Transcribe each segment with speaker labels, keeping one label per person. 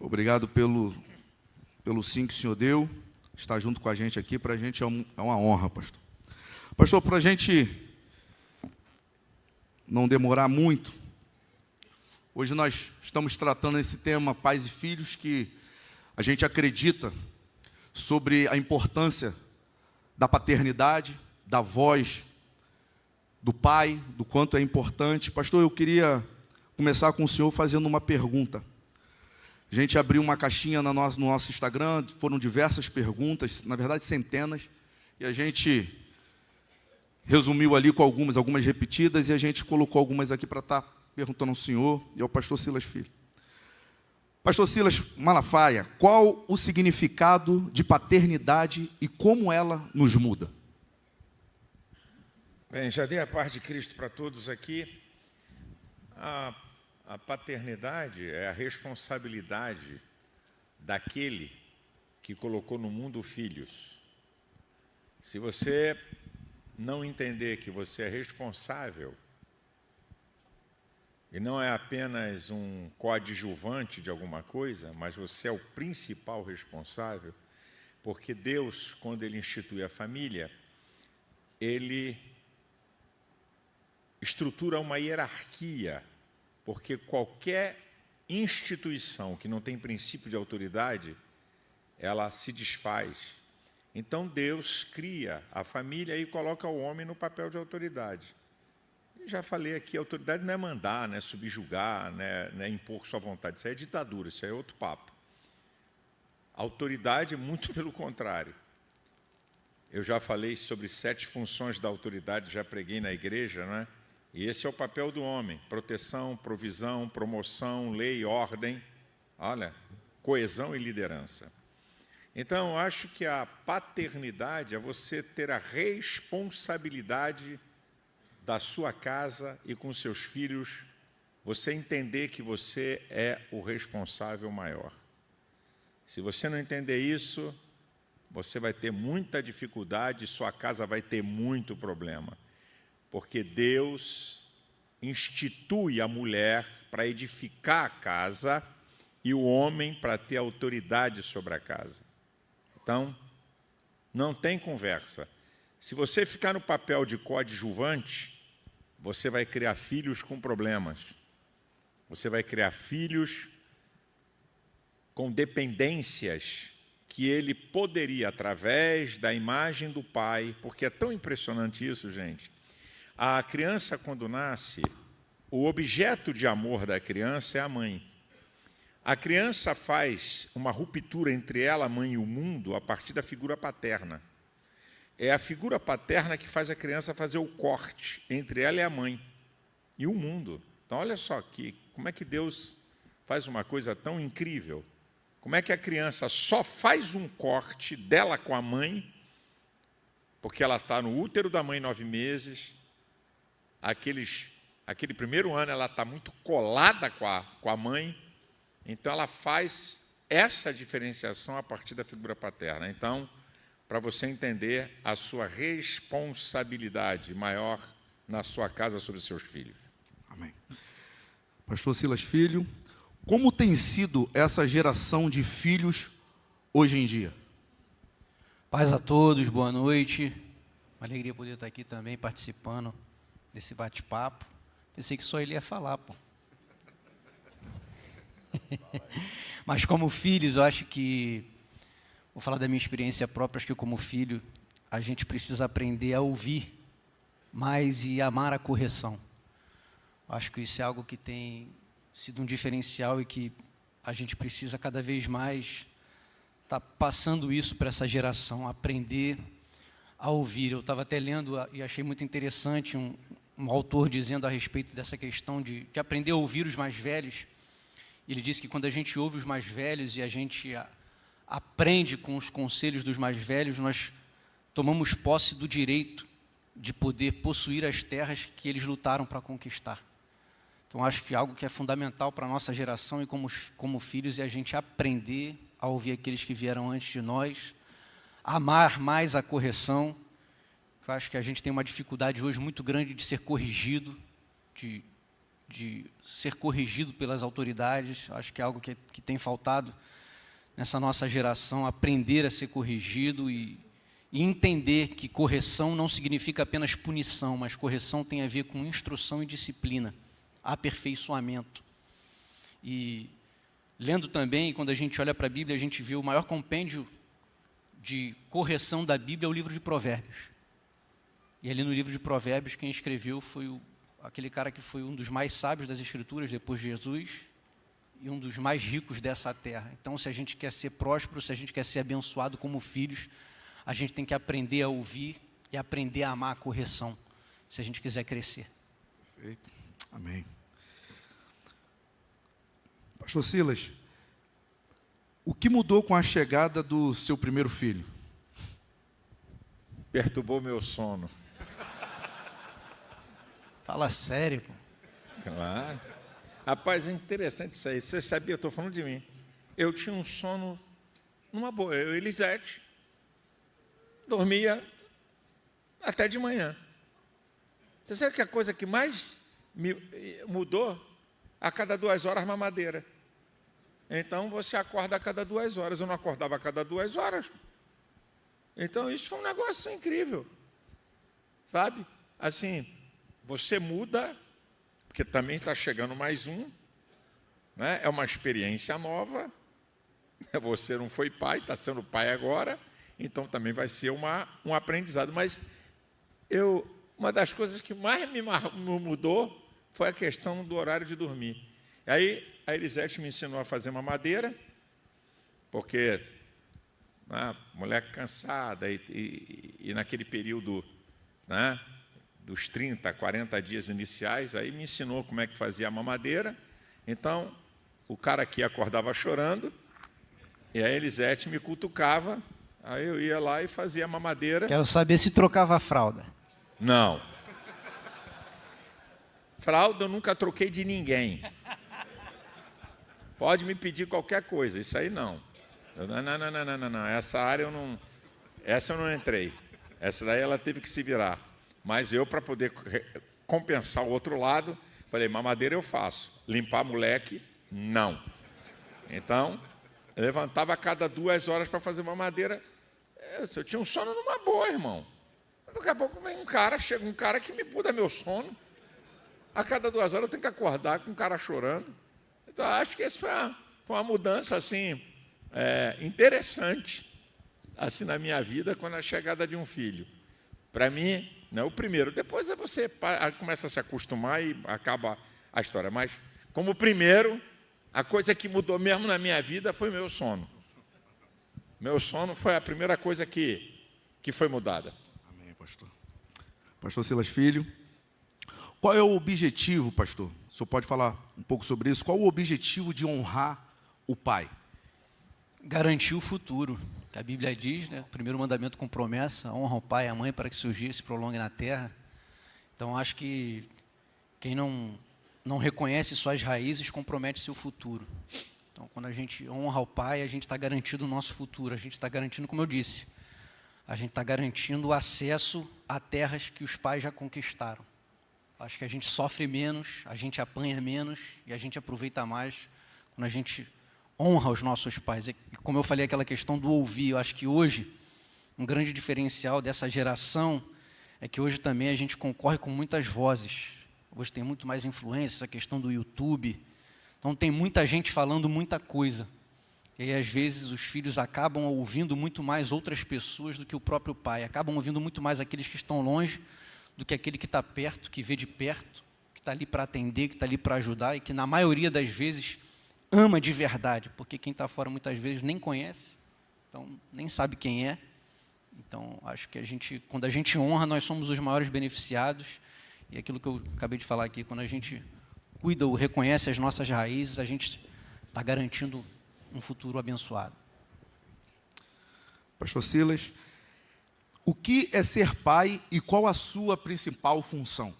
Speaker 1: Obrigado pelo sim que o senhor deu. Estar junto com a gente aqui, para a gente é uma honra, pastor. Pastor, para a gente não demorar muito, hoje nós estamos tratando esse tema pais e filhos, que a gente acredita sobre a importância da paternidade, da voz do pai, do quanto é importante. Pastor, eu queria começar com o senhor fazendo uma pergunta. A gente abriu uma caixinha no nosso Instagram, foram diversas perguntas, na verdade centenas, e a gente resumiu ali com algumas repetidas, e a gente colocou algumas aqui para estar perguntando ao senhor e ao pastor Silas Filho. Pastor Silas Malafaia, qual o significado de paternidade e como ela nos muda?
Speaker 2: Bem, já dei a paz de Cristo para todos aqui. A paternidade é a responsabilidade daquele que colocou no mundo filhos. Se você não entender que você é responsável, e não é apenas um coadjuvante de alguma coisa, mas você é o principal responsável, porque Deus, quando Ele institui a família, Ele estrutura uma hierarquia, porque qualquer instituição que não tem princípio de autoridade, ela se desfaz. Então Deus cria a família e coloca o homem no papel de autoridade. Já falei aqui, a autoridade não é mandar, não é subjugar, não é impor sua vontade. Isso aí é ditadura, isso aí é outro papo. A autoridade é muito pelo contrário. Eu já falei sobre 7 funções da autoridade, já preguei na igreja, não é? E esse é o papel do homem: proteção, provisão, promoção, lei, ordem, olha, coesão e liderança. Então, eu acho que a paternidade é você ter a responsabilidade da sua casa e com seus filhos, você entender que você é o responsável maior. Se você não entender isso, você vai ter muita dificuldade, sua casa vai ter muito problema. Porque Deus institui a mulher para edificar a casa e o homem para ter autoridade sobre a casa. Então, não tem conversa. Se você ficar no papel de coadjuvante, você vai criar filhos com problemas. Você vai criar filhos com dependências que ele poderia, através da imagem do pai, porque é tão impressionante isso, gente. A criança, quando nasce, o objeto de amor da criança é a mãe. A criança faz uma ruptura entre ela, a mãe e o mundo, a partir da figura paterna. É a figura paterna que faz a criança fazer o corte entre ela e a mãe e o mundo. Então, olha só aqui, como é que Deus faz uma coisa tão incrível. Como é que a criança só faz um corte dela com a mãe, porque ela está no útero da mãe 9 meses, aquele primeiro ano ela está muito colada com a mãe, então ela faz essa diferenciação a partir da figura paterna. Então, para você entender a sua responsabilidade maior na sua casa sobre seus filhos.
Speaker 1: Amém. Pastor Silas Filho, como tem sido essa geração de filhos hoje em dia?
Speaker 3: Paz a todos, boa noite. Uma alegria poder estar aqui também participando desse bate-papo. Pensei que só ele ia falar, pô. Mas como filhos, eu acho que, vou falar da minha experiência própria, acho que como filho, a gente precisa aprender a ouvir mais e amar a correção. Acho que isso é algo que tem sido um diferencial e que a gente precisa cada vez mais estar passando isso para essa geração, aprender a ouvir. Eu estava até lendo e achei muito interessante um autor dizendo a respeito dessa questão de aprender a ouvir os mais velhos. Ele disse que quando a gente ouve os mais velhos e a gente aprende com os conselhos dos mais velhos, nós tomamos posse do direito de poder possuir as terras que eles lutaram para conquistar. Então, acho que algo que é fundamental para a nossa geração e como filhos é a gente aprender a ouvir aqueles que vieram antes de nós, amar mais a correção. Eu acho que a gente tem uma dificuldade hoje muito grande de ser corrigido, de de ser corrigido pelas autoridades. Acho que é algo que tem faltado nessa nossa geração, aprender a ser corrigido e entender que correção não significa apenas punição, mas correção tem a ver com instrução e disciplina, aperfeiçoamento. E lendo também, quando a gente olha para a Bíblia, a gente vê o maior compêndio de correção da Bíblia é o livro de Provérbios. E ali no livro de Provérbios, quem escreveu foi aquele cara que foi um dos mais sábios das Escrituras, depois de Jesus, e um dos mais ricos dessa terra. Então, se a gente quer ser próspero, se a gente quer ser abençoado como filhos, a gente tem que aprender a ouvir e aprender a amar a correção, se a gente quiser crescer.
Speaker 1: Perfeito. Amém. Pastor Silas, o que mudou com a chegada do seu primeiro filho?
Speaker 2: Perturbou meu sono.
Speaker 3: Fala sério, pô.
Speaker 2: Claro. Rapaz, é interessante isso aí. Você sabia, eu estou falando de mim. Eu tinha um sono numa boa. Eu e Elisete dormia até de manhã. Você sabe que a coisa que mais me mudou? A cada 2 horas, mamadeira. Então, você acorda a cada 2 horas. Eu não acordava a cada 2 horas. Então, isso foi um negócio incrível. Sabe? Assim, você muda, porque também está chegando mais um, né? É uma experiência nova. Você não foi pai, está sendo pai agora, então também vai ser um aprendizado. Mas uma das coisas que mais me mudou foi a questão do horário de dormir. Aí a Elisete me ensinou a fazer mamadeira, porque mulher cansada, e naquele período, né, dos 30, 40 dias iniciais, aí me ensinou como é que fazia a mamadeira. Então, o cara aqui acordava chorando, e a Elisete me cutucava, aí eu ia lá e fazia a mamadeira.
Speaker 3: Quero saber se trocava a fralda.
Speaker 2: Não. Fralda eu nunca troquei de ninguém. Pode me pedir qualquer coisa, isso aí não. Não. Essa área eu não entrei. Essa daí ela teve que se virar. Mas eu, para poder compensar o outro lado, falei, mamadeira eu faço. Limpar moleque, não. Então, eu levantava a cada 2 horas para fazer mamadeira. Eu tinha um sono numa boa, irmão. Daqui a pouco vem chega um cara que me muda meu sono. A cada 2 horas eu tenho que acordar com um cara chorando. Então, acho que essa foi uma mudança assim, interessante assim, na minha vida, quando a chegada de um filho. Para mim, não é o primeiro. Depois você começa a se acostumar e acaba a história. Mas, como primeiro, a coisa que mudou mesmo na minha vida foi meu sono. Meu sono foi a primeira coisa que foi mudada.
Speaker 1: Amém, pastor. Pastor Silas Filho, qual é o objetivo, pastor? O senhor pode falar um pouco sobre isso? Qual o objetivo de honrar o pai?
Speaker 3: Garantir o futuro. Que a Bíblia diz, né? O primeiro mandamento com promessa, honra o pai e a mãe para que seu dia se prolongue na terra. Então, acho que quem não reconhece suas raízes compromete seu futuro. Então, quando a gente honra o pai, a gente está garantindo o nosso futuro. A gente está garantindo, como eu disse, a gente está garantindo o acesso a terras que os pais já conquistaram. Acho que a gente sofre menos, a gente apanha menos e a gente aproveita mais quando a gente honra os nossos pais. E como eu falei, aquela questão do ouvir, eu acho que hoje, um grande diferencial dessa geração é que hoje também a gente concorre com muitas vozes. Hoje tem muito mais influência, essa questão do YouTube. Então tem muita gente falando muita coisa. E aí, às vezes, os filhos acabam ouvindo muito mais outras pessoas do que o próprio pai. Acabam ouvindo muito mais aqueles que estão longe do que aquele que está perto, que vê de perto, que está ali para atender, que está ali para ajudar e que, na maioria das vezes, ama de verdade, porque quem está fora muitas vezes nem conhece, então nem sabe quem é. Então, acho que quando a gente honra, nós somos os maiores beneficiados. E aquilo que eu acabei de falar aqui, quando a gente cuida ou reconhece as nossas raízes, a gente está garantindo um futuro abençoado.
Speaker 1: Pastor Silas, o que é ser pai e qual a sua principal função?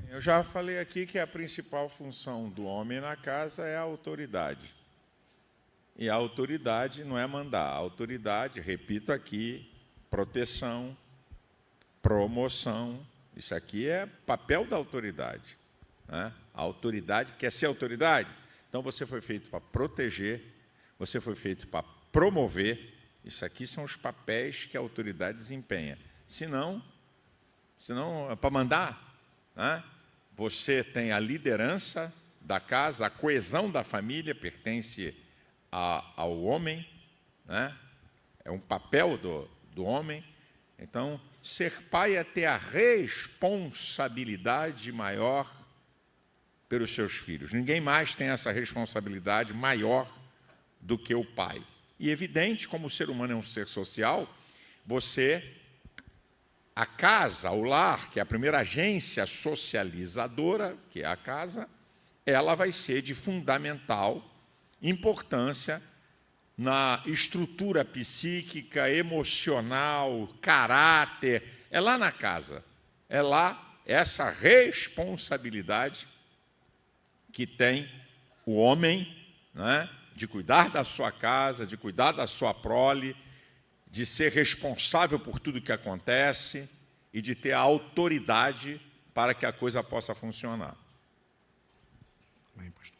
Speaker 2: Eu já falei aqui que a principal função do homem na casa é a autoridade. E a autoridade não é mandar. A autoridade, repito aqui, proteção, promoção. Isso aqui é papel da autoridade. né? A autoridade quer ser autoridade. Então você foi feito para proteger, você foi feito para promover. Isso aqui são os papéis que a autoridade desempenha. Senão é para mandar, né? Você tem a liderança da casa, a coesão da família pertence ao homem, né? É um papel do homem. Então, ser pai é ter a responsabilidade maior pelos seus filhos. Ninguém mais tem essa responsabilidade maior do que o pai. E evidente, como o ser humano é um ser social, a casa, o lar, que é a primeira agência socializadora, que é a casa, ela vai ser de fundamental importância na estrutura psíquica, emocional, caráter. É lá na casa. É lá essa responsabilidade que tem o homem, né, de cuidar da sua casa, de cuidar da sua prole, de ser responsável por tudo que acontece e de ter a autoridade para que a coisa possa funcionar.
Speaker 1: Amém, pastor.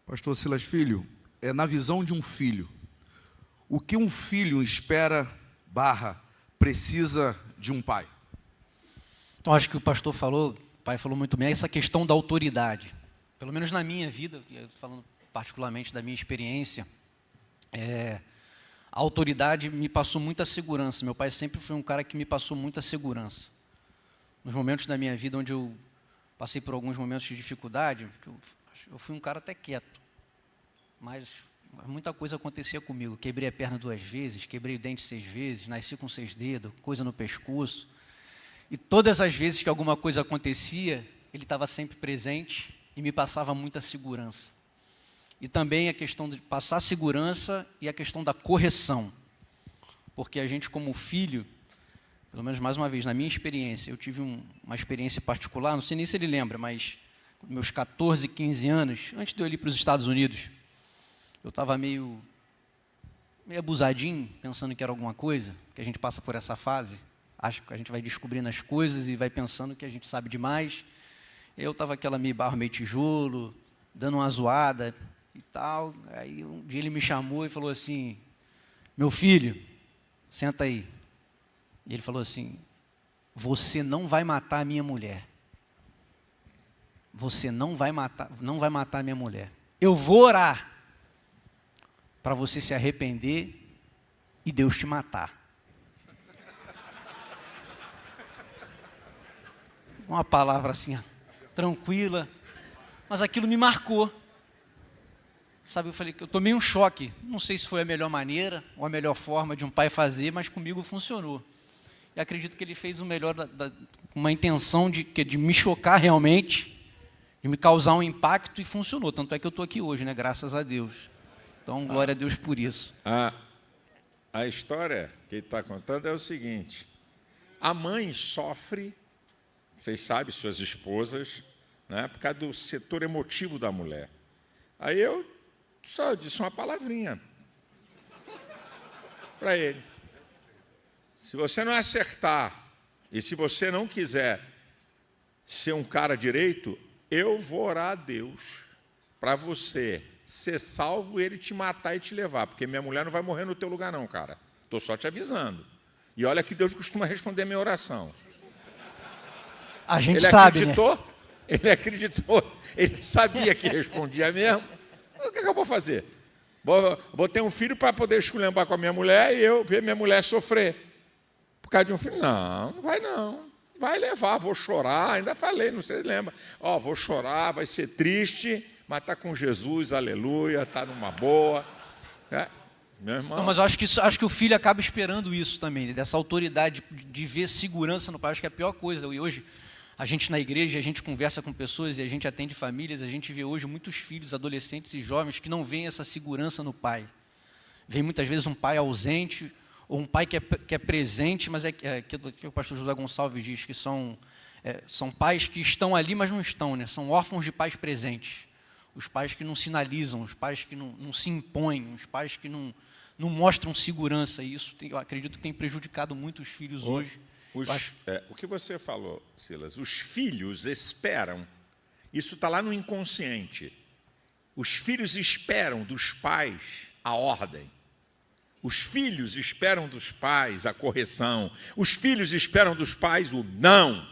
Speaker 1: Pastor Silas Filho, na visão de um filho, o que um filho espera / precisa de um pai?
Speaker 3: Então, acho que o pastor falou, o pai falou muito bem, essa questão da autoridade. Pelo menos na minha vida, falando particularmente da minha experiência, a autoridade me passou muita segurança. Meu pai sempre foi um cara que me passou muita segurança. Nos momentos da minha vida onde eu passei por alguns momentos de dificuldade, eu fui um cara até quieto, mas muita coisa acontecia comigo. Quebrei a perna 2 vezes, quebrei o dente 6 vezes, nasci com 6 dedos, coisa no pescoço. E todas as vezes que alguma coisa acontecia, ele estava sempre presente e me passava muita segurança. E também a questão de passar segurança e a questão da correção. Porque a gente, como filho, pelo menos mais uma vez, na minha experiência, eu tive uma experiência particular, não sei nem se ele lembra, mas com meus 14, 15 anos, antes de eu ir para os Estados Unidos, eu estava meio abusadinho, pensando que era alguma coisa, que a gente passa por essa fase. Acho que a gente vai descobrindo as coisas e vai pensando que a gente sabe demais. Eu estava aquela meio barro, meio tijolo, dando uma zoada e tal. Aí um dia ele me chamou e falou assim: meu filho, senta aí. E ele falou assim: você não vai matar a minha mulher. Você não vai matar a minha mulher. Eu vou orar para você se arrepender e Deus te matar. Uma palavra assim, tranquila, mas aquilo me marcou. Sabe, eu falei que eu tomei um choque. Não sei se foi a melhor maneira ou a melhor forma de um pai fazer, mas comigo funcionou. E acredito que ele fez o melhor, com uma intenção de me chocar realmente, de me causar um impacto, e funcionou. Tanto é que eu estou aqui hoje, né? Graças a Deus. Então, glória a Deus por isso.
Speaker 2: A história que ele está contando é o seguinte: a mãe sofre, vocês sabem, suas esposas, né, por causa do setor emotivo da mulher. Aí eu só disse uma palavrinha para ele: se você não acertar e se você não quiser ser um cara direito, eu vou orar a Deus para você ser salvo e ele te matar e te levar, porque minha mulher não vai morrer no teu lugar não, cara. Estou só te avisando. E olha que Deus costuma responder a minha oração.
Speaker 3: A gente sabe,
Speaker 2: acreditou,
Speaker 3: né?
Speaker 2: Ele acreditou, ele sabia que respondia mesmo. O que eu vou fazer? Vou ter um filho para poder esculhambar com a minha mulher e eu ver minha mulher sofrer por causa de um filho? Não, não vai não. Vai levar, vou chorar, ainda falei, não sei se lembra. Vou chorar, vai ser triste, mas está com Jesus, aleluia, está numa boa. Meu irmão.
Speaker 3: Então, mas eu acho que o filho acaba esperando isso também, dessa autoridade de ver segurança no pai. Acho que é a pior coisa. E hoje, a gente na igreja, a gente conversa com pessoas e a gente atende famílias, a gente vê hoje muitos filhos, adolescentes e jovens que não veem essa segurança no pai. Vem muitas vezes um pai ausente, ou um pai que é presente, mas que o pastor José Gonçalves diz que são pais que estão ali, mas não estão, né? São órfãos de pais presentes. Os pais que não sinalizam, os pais que não se impõem, os pais que não mostram segurança. E isso, eu acredito que tem prejudicado muito os filhos hoje
Speaker 2: O que você falou, Silas, os filhos esperam, isso está lá no inconsciente. Os filhos esperam dos pais a ordem. Os filhos esperam dos pais a correção. Os filhos esperam dos pais o não.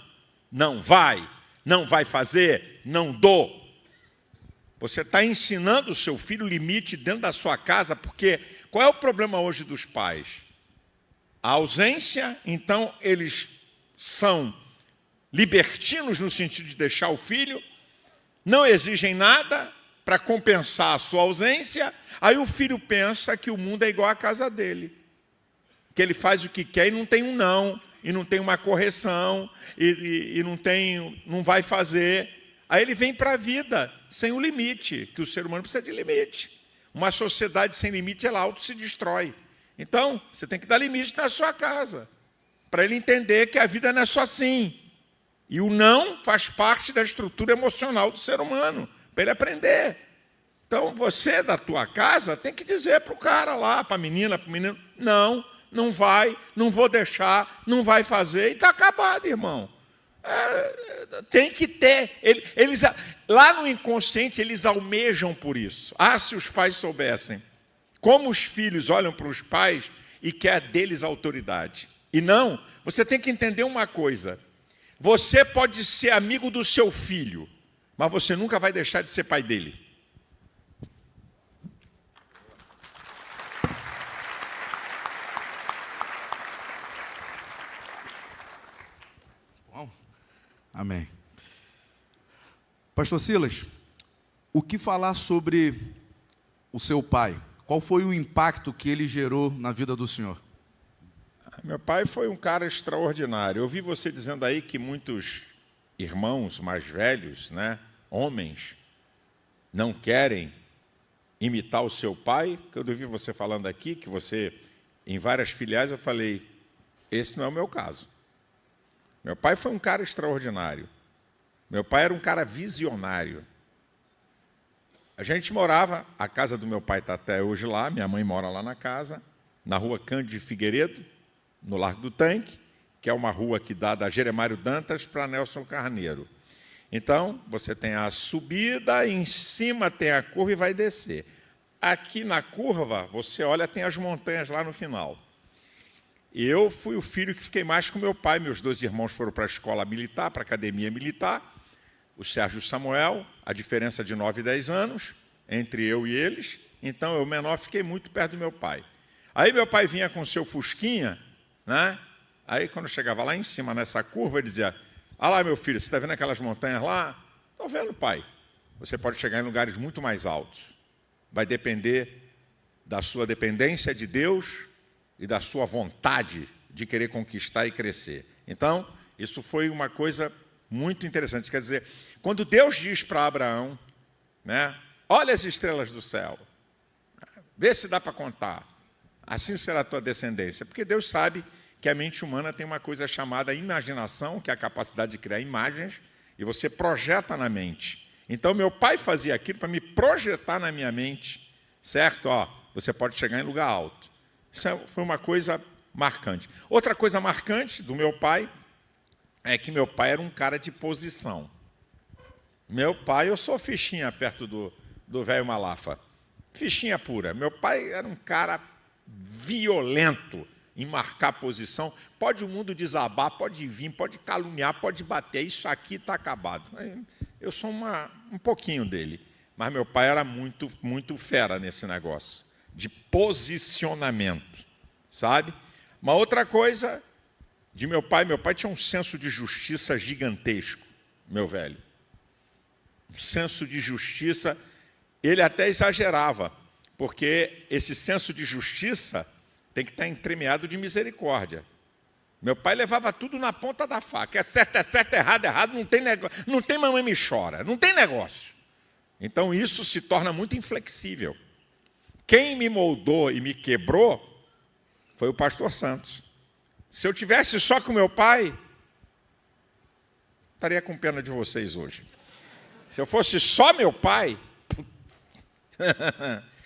Speaker 2: Não vai fazer, não dou. Você está ensinando o seu filho o limite dentro da sua casa, porque qual é o problema hoje dos pais? A ausência, então eles são libertinos no sentido de deixar o filho, não exigem nada para compensar a sua ausência, aí o filho pensa que o mundo é igual à casa dele, que ele faz o que quer e não tem um não, e não tem uma correção, e não vai fazer. Aí ele vem para a vida sem o limite, que o ser humano precisa de limite. Uma sociedade sem limite, ela auto se destrói. Então, você tem que dar limite na sua casa, para ele entender que a vida não é só assim. E o não faz parte da estrutura emocional do ser humano, para ele aprender. Então, você, da tua casa, tem que dizer para o cara lá, para a menina, para o menino, não vai, não vou deixar, não vai fazer, e está acabado, irmão. Tem que ter. Eles, lá no inconsciente, eles almejam por isso. Se os pais soubessem como os filhos olham para os pais e quer deles autoridade. E não, você tem que entender uma coisa. Você pode ser amigo do seu filho, mas você nunca vai deixar de ser pai dele.
Speaker 1: Bom, amém. Pastor Silas, o que falar sobre o seu pai? Qual foi o impacto que ele gerou na vida do senhor?
Speaker 2: Meu pai foi um cara extraordinário. Eu vi você dizendo aí que muitos irmãos mais velhos, homens, não querem imitar o seu pai. Quando eu vi você falando aqui, que você, em várias filiais, eu falei, esse não é o meu caso. Meu pai foi um cara extraordinário. Meu pai era um cara visionário. A gente morava, a casa do meu pai está até hoje lá, minha mãe mora lá na casa, na rua Cândido de Figueiredo, no Largo do Tanque, que é uma rua que dá da Jeremário Dantas para Nelson Carneiro. Então, você tem a subida, em cima tem a curva e vai descer. Aqui na curva, você olha, tem as montanhas lá no final. Eu fui o filho que fiquei mais com meu pai, meus 2 irmãos foram para a escola militar, para a academia militar, o Sérgio e o Samuel, a diferença de 9 e 10 anos entre eu e eles, então eu menor fiquei muito perto do meu pai. Aí meu pai vinha com o seu fusquinha, aí quando eu chegava lá em cima nessa curva, ele dizia, lá meu filho, você está vendo aquelas montanhas lá? Estou vendo, pai. Você pode chegar em lugares muito mais altos. Vai depender da sua dependência de Deus e da sua vontade de querer conquistar e crescer. Então, isso foi uma coisa muito interessante. Quer dizer, quando Deus diz para Abraão, olha as estrelas do céu, vê se dá para contar, assim será a tua descendência. Porque Deus sabe que a mente humana tem uma coisa chamada imaginação, que é a capacidade de criar imagens, e você projeta na mente. Então, meu pai fazia aquilo para me projetar na minha mente, certo? Você pode chegar em lugar alto. Isso foi uma coisa marcante. Outra coisa marcante do meu pai é que meu pai era um cara de posição. Meu pai, eu sou fichinha perto do velho Malafa. Fichinha pura. Meu pai era um cara violento em marcar posição. Pode o mundo desabar, pode vir, pode caluniar, pode bater. Isso aqui está acabado. Eu sou um pouquinho dele. Mas meu pai era muito, muito fera nesse negócio de posicionamento, sabe? Uma outra coisa de meu pai tinha um senso de justiça gigantesco, meu velho. Um senso de justiça, ele até exagerava, porque esse senso de justiça tem que estar entremeado de misericórdia. Meu pai levava tudo na ponta da faca. É certo, errado, não tem negócio. Não tem mamãe me chora, não tem negócio. Então isso se torna muito inflexível. Quem me moldou e me quebrou foi o pastor Santos. Se eu tivesse só com meu pai, estaria com pena de vocês hoje. Se eu fosse só meu pai,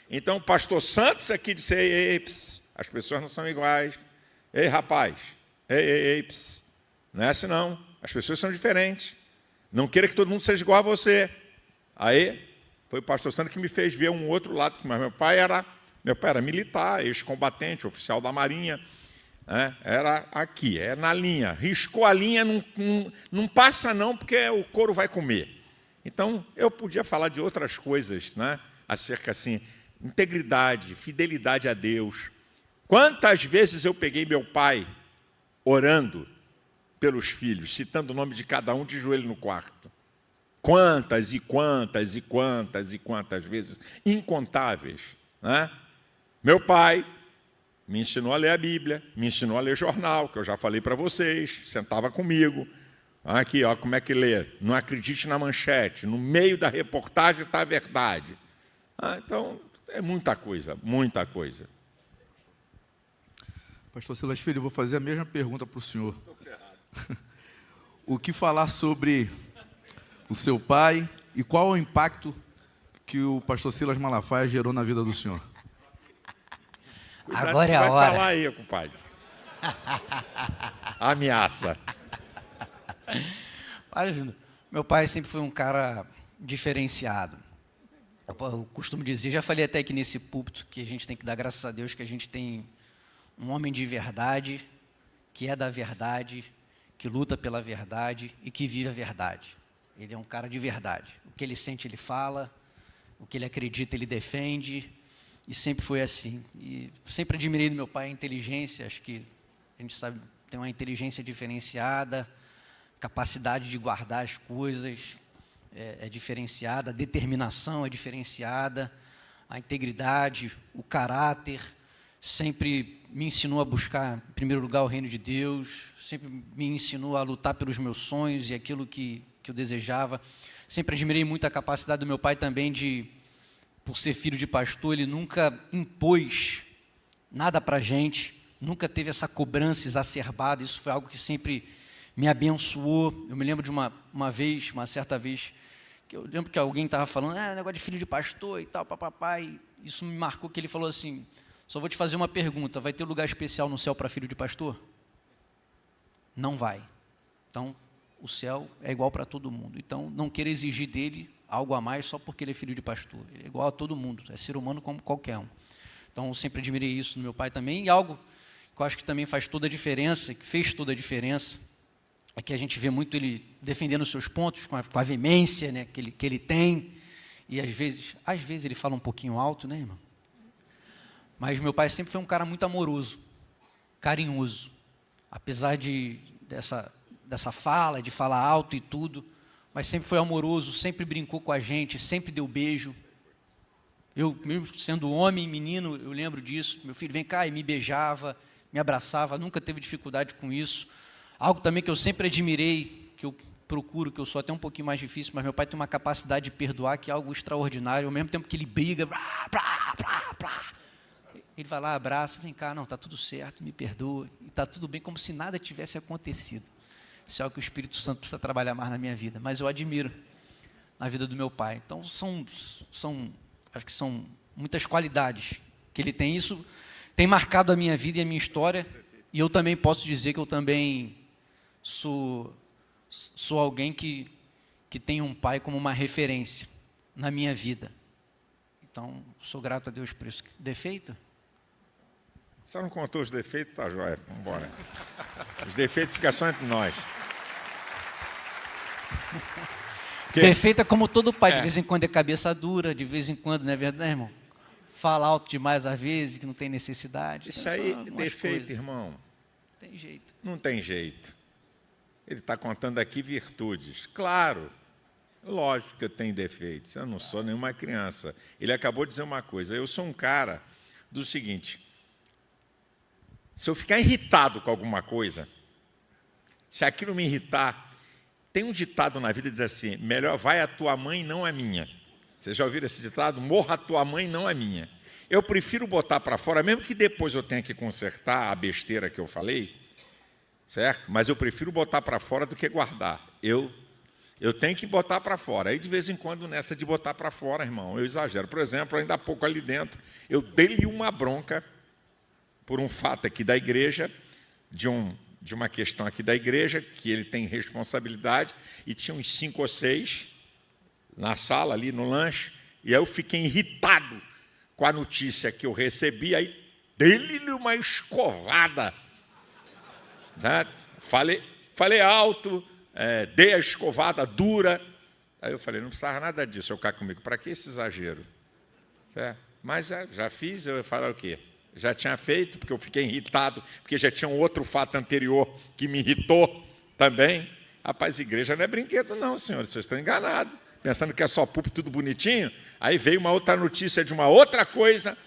Speaker 2: então o pastor Santos aqui disse, ei, as pessoas não são iguais. Ei, rapaz, Ei, ps. Não é assim não. As pessoas são diferentes. Não queira que todo mundo seja igual a você. Aí, foi o pastor Sandro que me fez ver um outro lado. Mas meu pai era militar, ex-combatente, oficial da Marinha. Né? Era aqui, era na linha. Riscou a linha, não passa não, porque o couro vai comer. Então, eu podia falar de outras coisas, né? Acerca, assim, integridade, fidelidade a Deus. Quantas vezes eu peguei meu pai orando pelos filhos, citando o nome de cada um de joelho no quarto. Quantas e quantas e quantas e quantas vezes, incontáveis. Né? Meu pai me ensinou a ler a Bíblia, me ensinou a ler jornal, que eu já falei para vocês, sentava comigo. Aqui, ó, como é que lê? Não acredite na manchete, no meio da reportagem está a verdade. Então, é muita coisa, muita coisa.
Speaker 1: Pastor Silas Filho, eu vou fazer a mesma pergunta para o senhor. O que falar sobre o seu pai e qual o impacto que o pastor Silas Malafaia gerou na vida do senhor?
Speaker 2: Cuidado,
Speaker 3: agora é a hora.
Speaker 2: Vai falar aí, compadre. Ameaça.
Speaker 3: Olha, Júnior, meu pai sempre foi um cara diferenciado. Eu costumo dizer, já falei até aqui nesse púlpito, que a gente tem que dar graças a Deus que a gente tem um homem de verdade, que é da verdade, que luta pela verdade e que vive a verdade. Ele é um cara de verdade. O que ele sente, ele fala. O que ele acredita, ele defende. E sempre foi assim. E sempre admirei do meu pai a inteligência. Acho que a gente sabe, tem uma inteligência diferenciada, capacidade de guardar as coisas é diferenciada, a determinação é diferenciada, a integridade, o caráter. Sempre me ensinou a buscar, em primeiro lugar, o reino de Deus. Sempre me ensinou a lutar pelos meus sonhos e aquilo que eu desejava. Sempre admirei muito a capacidade do meu pai também de, por ser filho de pastor, ele nunca impôs nada para a gente, nunca teve essa cobrança exacerbada. Isso foi algo que sempre me abençoou. Eu me lembro de uma certa vez, que eu lembro que alguém estava falando, negócio de filho de pastor e tal, papai. Isso me marcou, que ele falou assim, só vou te fazer uma pergunta, vai ter lugar especial no céu para filho de pastor? Não vai. Então, o céu é igual para todo mundo. Então, não queira exigir dele algo a mais só porque ele é filho de pastor. Ele é igual a todo mundo, é ser humano como qualquer um. Então, eu sempre admirei isso no meu pai também. E algo que eu acho que também faz toda a diferença, que fez toda a diferença, é que a gente vê muito ele defendendo os seus pontos com a veemência, né, que ele tem. E às vezes ele fala um pouquinho alto, né, irmão? Mas meu pai sempre foi um cara muito amoroso, carinhoso. Apesar dessa fala, de falar alto e tudo, mas sempre foi amoroso, sempre brincou com a gente, sempre deu beijo. Eu, mesmo sendo homem, menino, eu lembro disso. Meu filho, vem cá, e me beijava, me abraçava, nunca teve dificuldade com isso. Algo também que eu sempre admirei, que eu procuro, que eu sou até um pouquinho mais difícil, mas meu pai tem uma capacidade de perdoar que é algo extraordinário. Ao mesmo tempo que ele briga, ele vai lá, abraça, vem cá, não, está tudo certo, me perdoa, e está tudo bem, como se nada tivesse acontecido. Isso é algo que o Espírito Santo precisa trabalhar mais na minha vida, mas eu admiro na vida do meu pai. Então, acho que são muitas qualidades que ele tem. Isso tem marcado a minha vida e a minha história, e eu também posso dizer que eu também sou alguém que tem um pai como uma referência na minha vida. Então, sou grato a Deus por isso. Defeito?
Speaker 2: Só não contou os defeitos, tá joia, vamos embora. Os defeitos ficam só entre nós.
Speaker 3: Defeito é como todo pai, de vez em quando é cabeça dura, de vez em quando, não é verdade, irmão? Fala alto demais às vezes, que não tem necessidade.
Speaker 2: Isso aí, defeito, coisas. Irmão.
Speaker 3: Não tem jeito.
Speaker 2: Não tem jeito. Ele está contando aqui virtudes. Claro, lógico que eu tenho defeitos, eu não sou nenhuma criança. Ele acabou de dizer uma coisa, eu sou um cara do seguinte, se eu ficar irritado com alguma coisa, se aquilo me irritar, tem um ditado na vida que diz assim, melhor vai a tua mãe, não a minha. Vocês já ouviram esse ditado? Morra a tua mãe, não a minha. Eu prefiro botar para fora, mesmo que depois eu tenha que consertar a besteira que eu falei, certo? Mas eu prefiro botar para fora do que guardar. Eu tenho que botar para fora. Aí, de vez em quando, nessa de botar para fora, irmão, eu exagero. Por exemplo, ainda há pouco ali dentro, eu dei-lhe uma bronca por um fato aqui da igreja, de um de uma questão aqui da igreja, que ele tem responsabilidade, e tinha uns 5 ou 6 na sala, ali no lanche, e aí eu fiquei irritado com a notícia que eu recebi, aí dei-lhe uma escovada. Né? Falei alto, dei a escovada dura. Aí eu falei, não precisava nada disso, eu cá comigo. Para que esse exagero? Certo? Mas já fiz, eu ia falar o quê? Já tinha feito, porque eu fiquei irritado, porque já tinha um outro fato anterior que me irritou também. Rapaz, igreja não é brinquedo não, senhores, vocês estão enganados. Pensando que é só púlpito, tudo bonitinho. Aí veio uma outra notícia de uma outra coisa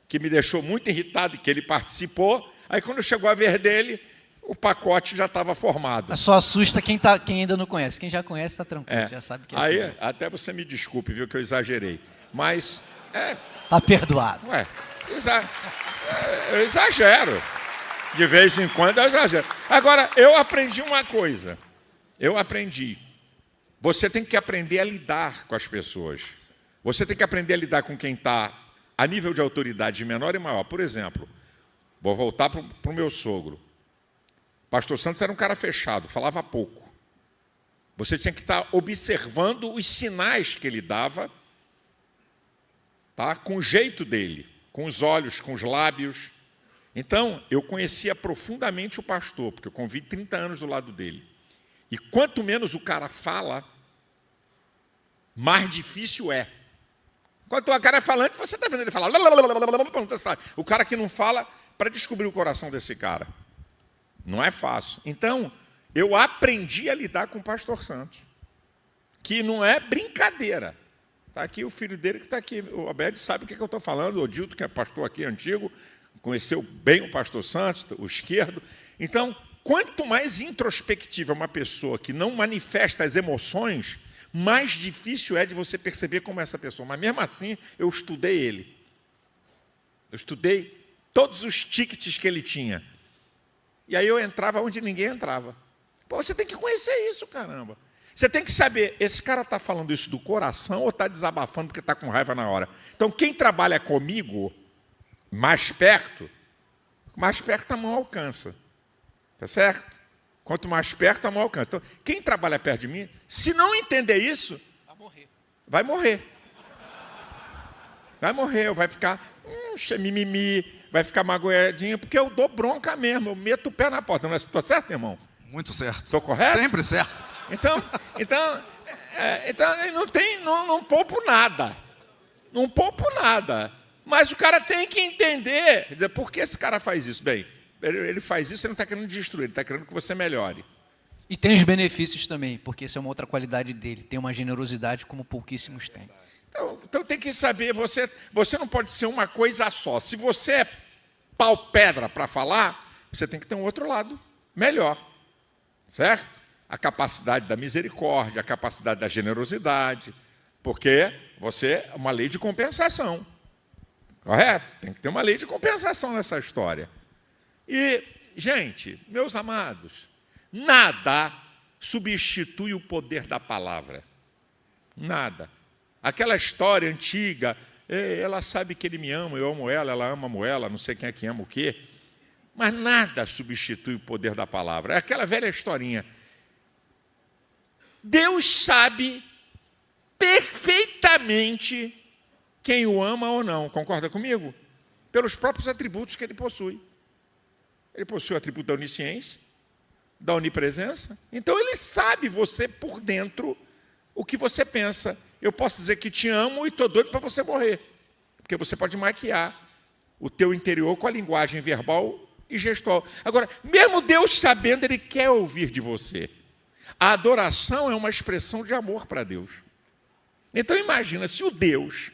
Speaker 2: que me deixou muito irritado, que ele participou. Aí quando chegou a ver dele, o pacote já estava formado.
Speaker 3: Só assusta quem ainda não conhece. Quem já conhece está tranquilo, já sabe que é
Speaker 2: aí,
Speaker 3: assim.
Speaker 2: até você me desculpe, viu, que eu exagerei. Mas,
Speaker 3: está perdoado.
Speaker 2: Eu exagero. De vez em quando eu exagero. Agora, eu aprendi uma coisa. Você tem que aprender a lidar com as pessoas. Você tem que aprender a lidar com quem está a nível de autoridade menor e maior. Por exemplo, vou voltar para o meu sogro. Pastor Santos era um cara fechado, falava pouco. Você tinha que estar observando os sinais que ele dava, tá? Com o jeito dele, com os olhos, com os lábios. Então, eu conhecia profundamente o pastor, porque eu convivi 30 anos do lado dele. E quanto menos o cara fala, mais difícil é. Quanto o cara é falante, você está vendo ele falar. O cara que não fala, para descobrir o coração desse cara. Não é fácil. Então, eu aprendi a lidar com o pastor Santos, que não é brincadeira. Está aqui o filho dele que está aqui. O Abed sabe o que eu estou falando. O Odilto, que é pastor aqui antigo, conheceu bem o pastor Santos, o esquerdo. Então, quanto mais introspectiva uma pessoa que não manifesta as emoções, mais difícil é de você perceber como é essa pessoa. Mas, mesmo assim, eu estudei ele. Eu estudei todos os tickets que ele tinha. E aí eu entrava onde ninguém entrava. Pô, você tem que conhecer isso, caramba. Você tem que saber, esse cara está falando isso do coração ou está desabafando porque está com raiva na hora? Então, quem trabalha comigo, mais perto a mão alcança. Tá certo? Quanto mais perto, a mão alcança. Então, quem trabalha perto de mim, se não entender isso, vai morrer. Vai ficar mimimi, vai ficar magoadinho, porque eu dou bronca mesmo, eu meto o pé na porta. Não estou certo, irmão?
Speaker 1: Muito certo.
Speaker 2: Estou correto?
Speaker 1: Sempre certo.
Speaker 2: Então não poupo nada. Não poupo nada. Mas o cara tem que entender, dizer, por que esse cara faz isso? Bem, ele faz isso, ele não está querendo destruir, ele está querendo que você melhore.
Speaker 3: E tem os benefícios também, porque isso é uma outra qualidade dele. Tem uma generosidade como pouquíssimos têm.
Speaker 2: Então tem que saber, você não pode ser uma coisa só. Se você é pau-pedra para falar, você tem que ter um outro lado melhor. Certo? A capacidade da misericórdia, a capacidade da generosidade, porque você é uma lei de compensação. Correto? Tem que ter uma lei de compensação nessa história. E, gente, meus amados, nada substitui o poder da palavra. Nada. Aquela história antiga, ela sabe que ele me ama, eu amo ela ama ela, não sei quem é que ama o quê. Mas nada substitui o poder da palavra. É aquela velha historinha. Deus sabe perfeitamente quem o ama ou não. Concorda comigo? Pelos próprios atributos que ele possui. Ele possui o atributo da onisciência, da onipresença. Então, ele sabe você por dentro o que você pensa. Eu posso dizer que te amo e estou doido para você morrer. Porque você pode maquiar o teu interior com a linguagem verbal e gestual. Agora, mesmo Deus sabendo, Ele quer ouvir de você. A adoração é uma expressão de amor para Deus. Então, imagina, se o Deus,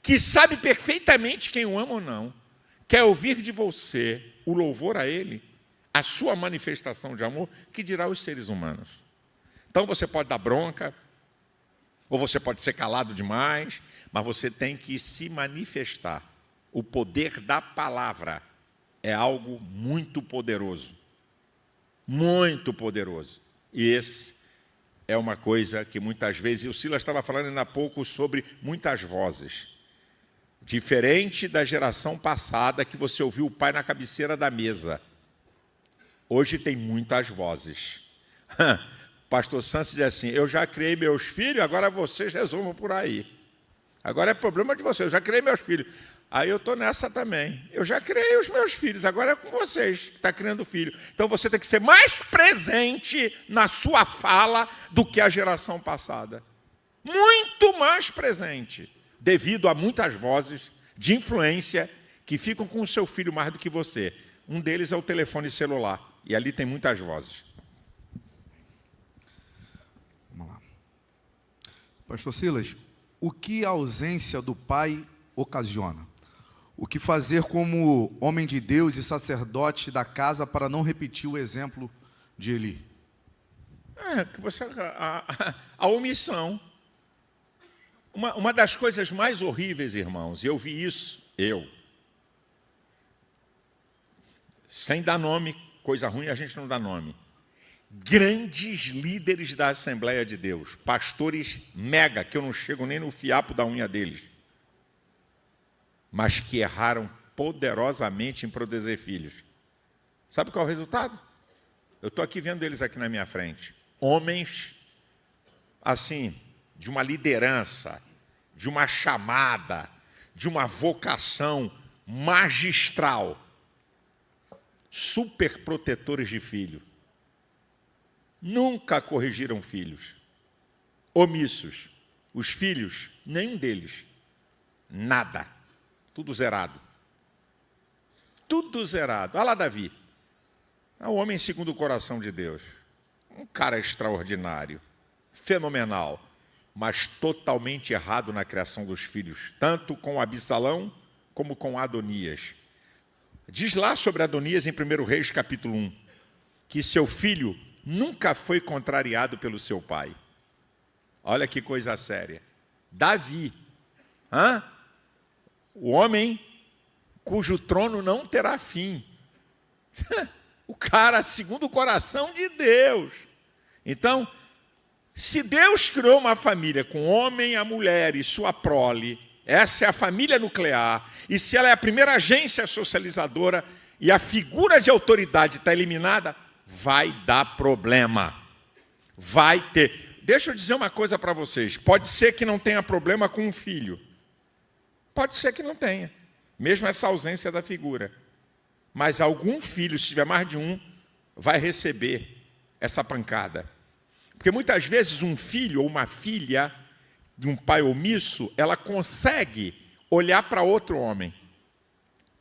Speaker 2: que sabe perfeitamente quem o ama ou não, quer ouvir de você o louvor a Ele, a sua manifestação de amor, que dirá os seres humanos? Então, você pode dar bronca, ou você pode ser calado demais, mas você tem que se manifestar. O poder da palavra é algo muito poderoso. Muito poderoso. E esse é uma coisa que muitas vezes, e o Silas estava falando ainda há pouco sobre muitas vozes. Diferente da geração passada que você ouviu o pai na cabeceira da mesa. Hoje tem muitas vozes. Pastor Santos diz assim, eu já criei meus filhos, agora vocês resolvam por aí. Agora é problema de vocês, eu já criei meus filhos. Aí eu estou nessa também. Eu já criei os meus filhos, agora é com vocês que está criando filho. Então você tem que ser mais presente na sua fala do que a geração passada. Muito mais presente, devido a muitas vozes de influência que ficam com o seu filho mais do que você. Um deles é o telefone celular, e ali tem muitas vozes.
Speaker 1: Vamos lá. Pastor Silas, o que a ausência do pai ocasiona? O que fazer como homem de Deus e sacerdote da casa para não repetir o exemplo de Eli?
Speaker 2: A omissão. Uma das coisas mais horríveis, irmãos, e eu vi isso, sem dar nome, coisa ruim a gente não dá nome. Grandes líderes da Assembleia de Deus, pastores mega, que eu não chego nem no fiapo da unha deles, mas que erraram poderosamente em produzir filhos. Sabe qual é o resultado? Eu estou aqui vendo eles aqui na minha frente. Homens, assim, de uma liderança, de uma chamada, de uma vocação magistral, super protetores de filho. Nunca corrigiram filhos. Omissos. Os filhos, nenhum deles. Nada. Tudo zerado. Tudo zerado. Olha lá Davi. É um homem segundo o coração de Deus. Um cara extraordinário. Fenomenal. Mas totalmente errado na criação dos filhos. Tanto com Absalão como com Adonias. Diz lá sobre Adonias em 1 Reis, capítulo 1, que seu filho nunca foi contrariado pelo seu pai. Olha que coisa séria. Davi, o homem cujo trono não terá fim. O cara segundo o coração de Deus. Então, se Deus criou uma família com o homem, a mulher e sua prole, essa é a família nuclear, e se ela é a primeira agência socializadora e a figura de autoridade está eliminada, vai dar problema. Vai ter. Deixa eu dizer uma coisa para vocês. Pode ser que não tenha problema com um filho. Pode ser que não tenha. Mesmo essa ausência da figura. Mas algum filho, se tiver mais de um, vai receber essa pancada. Porque muitas vezes um filho ou uma filha de um pai omisso, ela consegue olhar para outro homem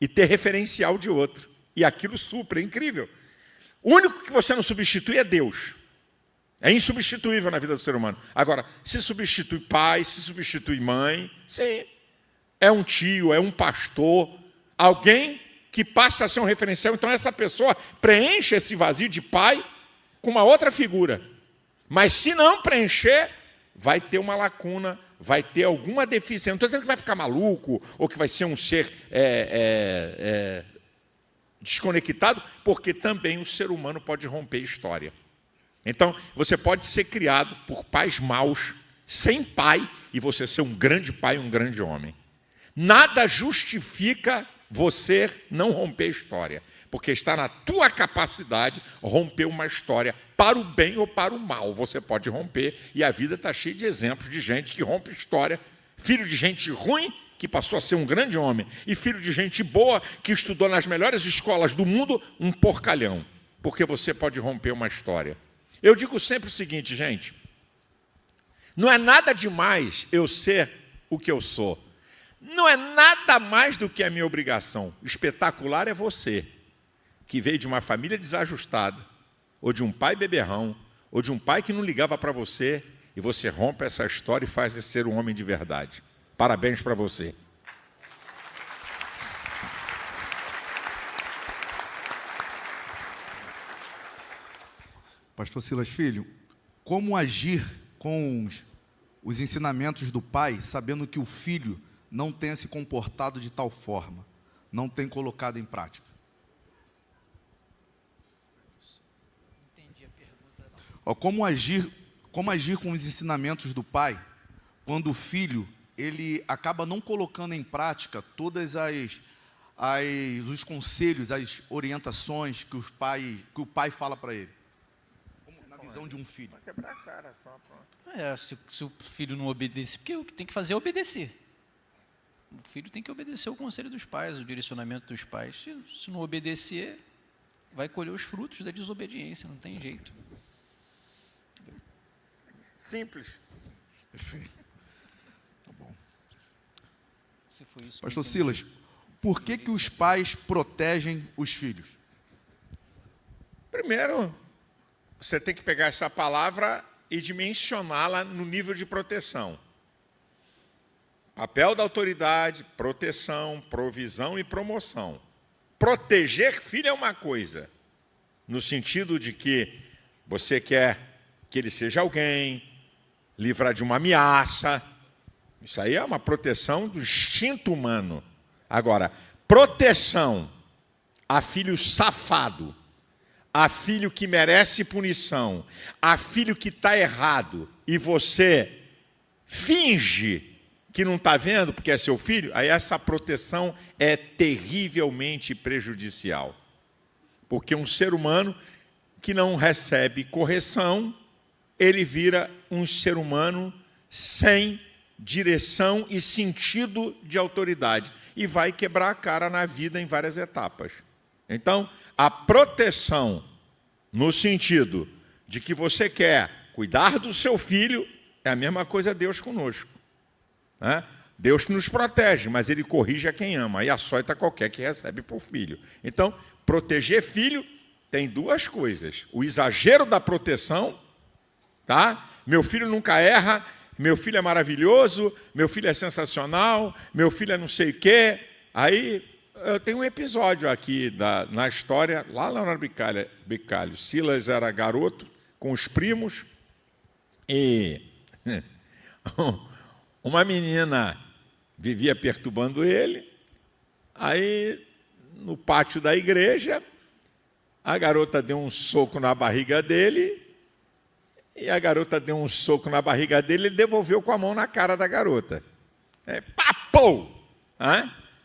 Speaker 2: e ter referencial de outro. E aquilo supra, é incrível. O único que você não substitui é Deus. É insubstituível na vida do ser humano. Agora, se substitui pai, se substitui mãe, sim. É um tio, é um pastor, alguém que passa a ser um referencial. Então essa pessoa preenche esse vazio de pai com uma outra figura. Mas se não preencher, vai ter uma lacuna, vai ter alguma deficiência. Não estou dizendo que vai ficar maluco ou que vai ser um ser desconectado, porque também o ser humano pode romper história. Então, você pode ser criado por pais maus, sem pai, e você ser um grande pai, um grande homem. Nada justifica você não romper história, porque está na tua capacidade romper uma história para o bem ou para o mal. Você pode romper, e a vida está cheia de exemplos de gente que rompe história, filho de gente ruim, que passou a ser um grande homem, e filho de gente boa, que estudou nas melhores escolas do mundo, um porcalhão, porque você pode romper uma história. Eu digo sempre o seguinte, gente, não é nada demais eu ser o que eu sou. Não é nada mais do que a minha obrigação. O espetacular é você, que veio de uma família desajustada, ou de um pai beberrão, ou de um pai que não ligava para você, e você rompe essa história e faz de ser um homem de verdade. Parabéns para você.
Speaker 1: Pastor Silas Filho, como agir com os ensinamentos do pai, sabendo que o filho não tenha se comportado de tal forma, não tem colocado em prática? Como agir com os ensinamentos do pai, quando o filho ele acaba não colocando em prática todas os conselhos, as orientações que o pai fala para ele? Na visão de um filho.
Speaker 2: Vai quebrar a cara só, pronto.
Speaker 3: Se o filho não obedece, porque o que tem que fazer é obedecer. O filho tem que obedecer o conselho dos pais, o direcionamento dos pais. Se não obedecer, vai colher os frutos da desobediência, não tem jeito.
Speaker 2: Simples.
Speaker 1: Perfeito. Tá bom.
Speaker 3: Se foi isso,
Speaker 1: Pastor Silas, por que os pais protegem os filhos?
Speaker 2: Primeiro, você tem que pegar essa palavra e dimensioná-la no nível de proteção. Papel da autoridade, proteção, provisão e promoção. Proteger filho é uma coisa, no sentido de que você quer que ele seja alguém, livrar de uma ameaça. Isso aí é uma proteção do instinto humano. Agora, proteção a filho safado, a filho que merece punição, a filho que está errado, e você finge que não está vendo porque é seu filho, aí essa proteção é terrivelmente prejudicial. Porque um ser humano que não recebe correção, ele vira um ser humano sem direção e sentido de autoridade e vai quebrar a cara na vida em várias etapas. Então, a proteção no sentido de que você quer cuidar do seu filho é a mesma coisa Deus conosco. Né? Deus nos protege, mas Ele corrige a quem ama, e açoita qualquer que recebe por filho. Então, proteger filho tem duas coisas. O exagero da proteção, tá? Meu filho nunca erra, meu filho é maravilhoso, meu filho é sensacional, meu filho é não sei o quê. Aí, eu tenho um episódio aqui na história, lá na Bicalho. Silas era garoto, com os primos, e uma menina vivia perturbando ele. Aí, no pátio da igreja, a garota deu um soco na barriga dele, e a garota deu um soco na barriga dele, ele devolveu com a mão na cara da garota. Papou!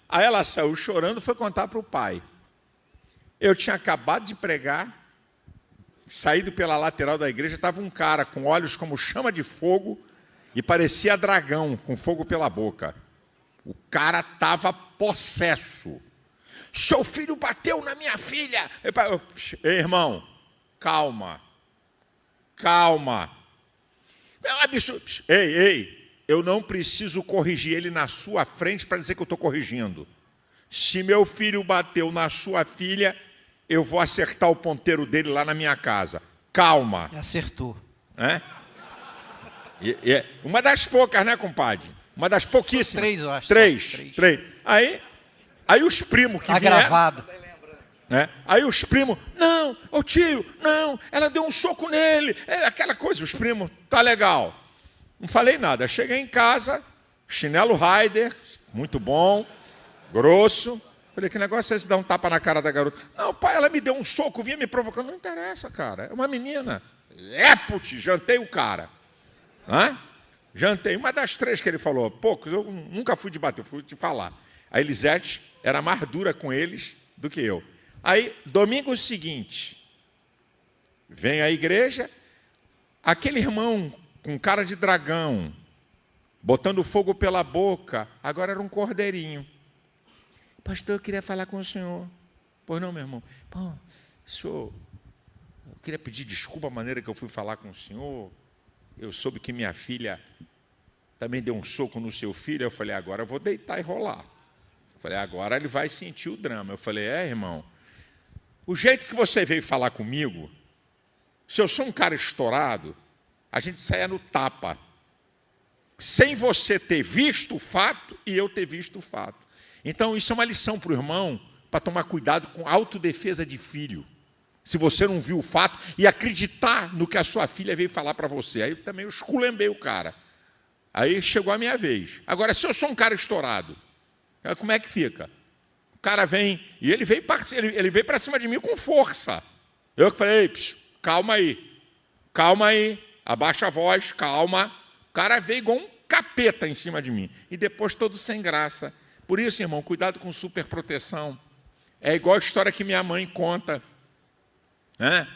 Speaker 2: Aí ela saiu chorando e foi contar para o pai. Eu tinha acabado de pregar, saído pela lateral da igreja, estava um cara com olhos como chama de fogo, e parecia dragão, com fogo pela boca. O cara estava possesso. Seu filho bateu na minha filha. Ei, irmão, calma. Calma. Ei, eu não preciso corrigir ele na sua frente para dizer que eu estou corrigindo. Se meu filho bateu na sua filha, eu vou acertar o ponteiro dele lá na minha casa. Calma.
Speaker 3: Acertou.
Speaker 2: Uma das poucas, né, compadre? Uma das pouquíssimas.
Speaker 3: 3, eu acho.
Speaker 2: Três. Aí os primos que vieram...
Speaker 3: gravado.
Speaker 2: Aí os primos, não, ô tio, não, ela deu um soco nele. Aquela coisa, os primos, tá legal. Não falei nada. Cheguei em casa, chinelo Raider, muito bom, grosso. Falei, que negócio é esse, dar um tapa na cara da garota? Não, pai, ela me deu um soco, vinha me provocando. Não interessa, cara, é uma menina. Lepute, jantei o cara. Jantei, uma das 3 que ele falou, poucos, eu nunca fui de bater, eu fui de falar. A Elisete era mais dura com eles do que eu. Aí, domingo seguinte, vem à igreja, aquele irmão com cara de dragão, botando fogo pela boca, agora era um cordeirinho. Pastor, eu queria falar com o senhor. Pois não, meu irmão. Pô, senhor, eu queria pedir desculpa a maneira que eu fui falar com o senhor. Eu soube que minha filha também deu um soco no seu filho. Eu falei, agora eu vou deitar e rolar. Eu falei, agora ele vai sentir o drama. Eu falei, irmão, o jeito que você veio falar comigo, se eu sou um cara estourado, a gente saia no tapa. Sem você ter visto o fato e eu ter visto o fato. Então, isso é uma lição para o irmão, para tomar cuidado com autodefesa de filho. Se você não viu o fato e acreditar no que a sua filha veio falar para você. Aí também eu esculembei o cara. Aí chegou a minha vez. Agora, se eu sou um cara estourado, como é que fica? O cara vem, e ele veio para cima de mim com força. Eu que falei, calma aí, abaixa a voz, calma. O cara veio igual um capeta em cima de mim. E depois todo sem graça. Por isso, irmão, cuidado com superproteção. É igual a história que minha mãe conta. Né?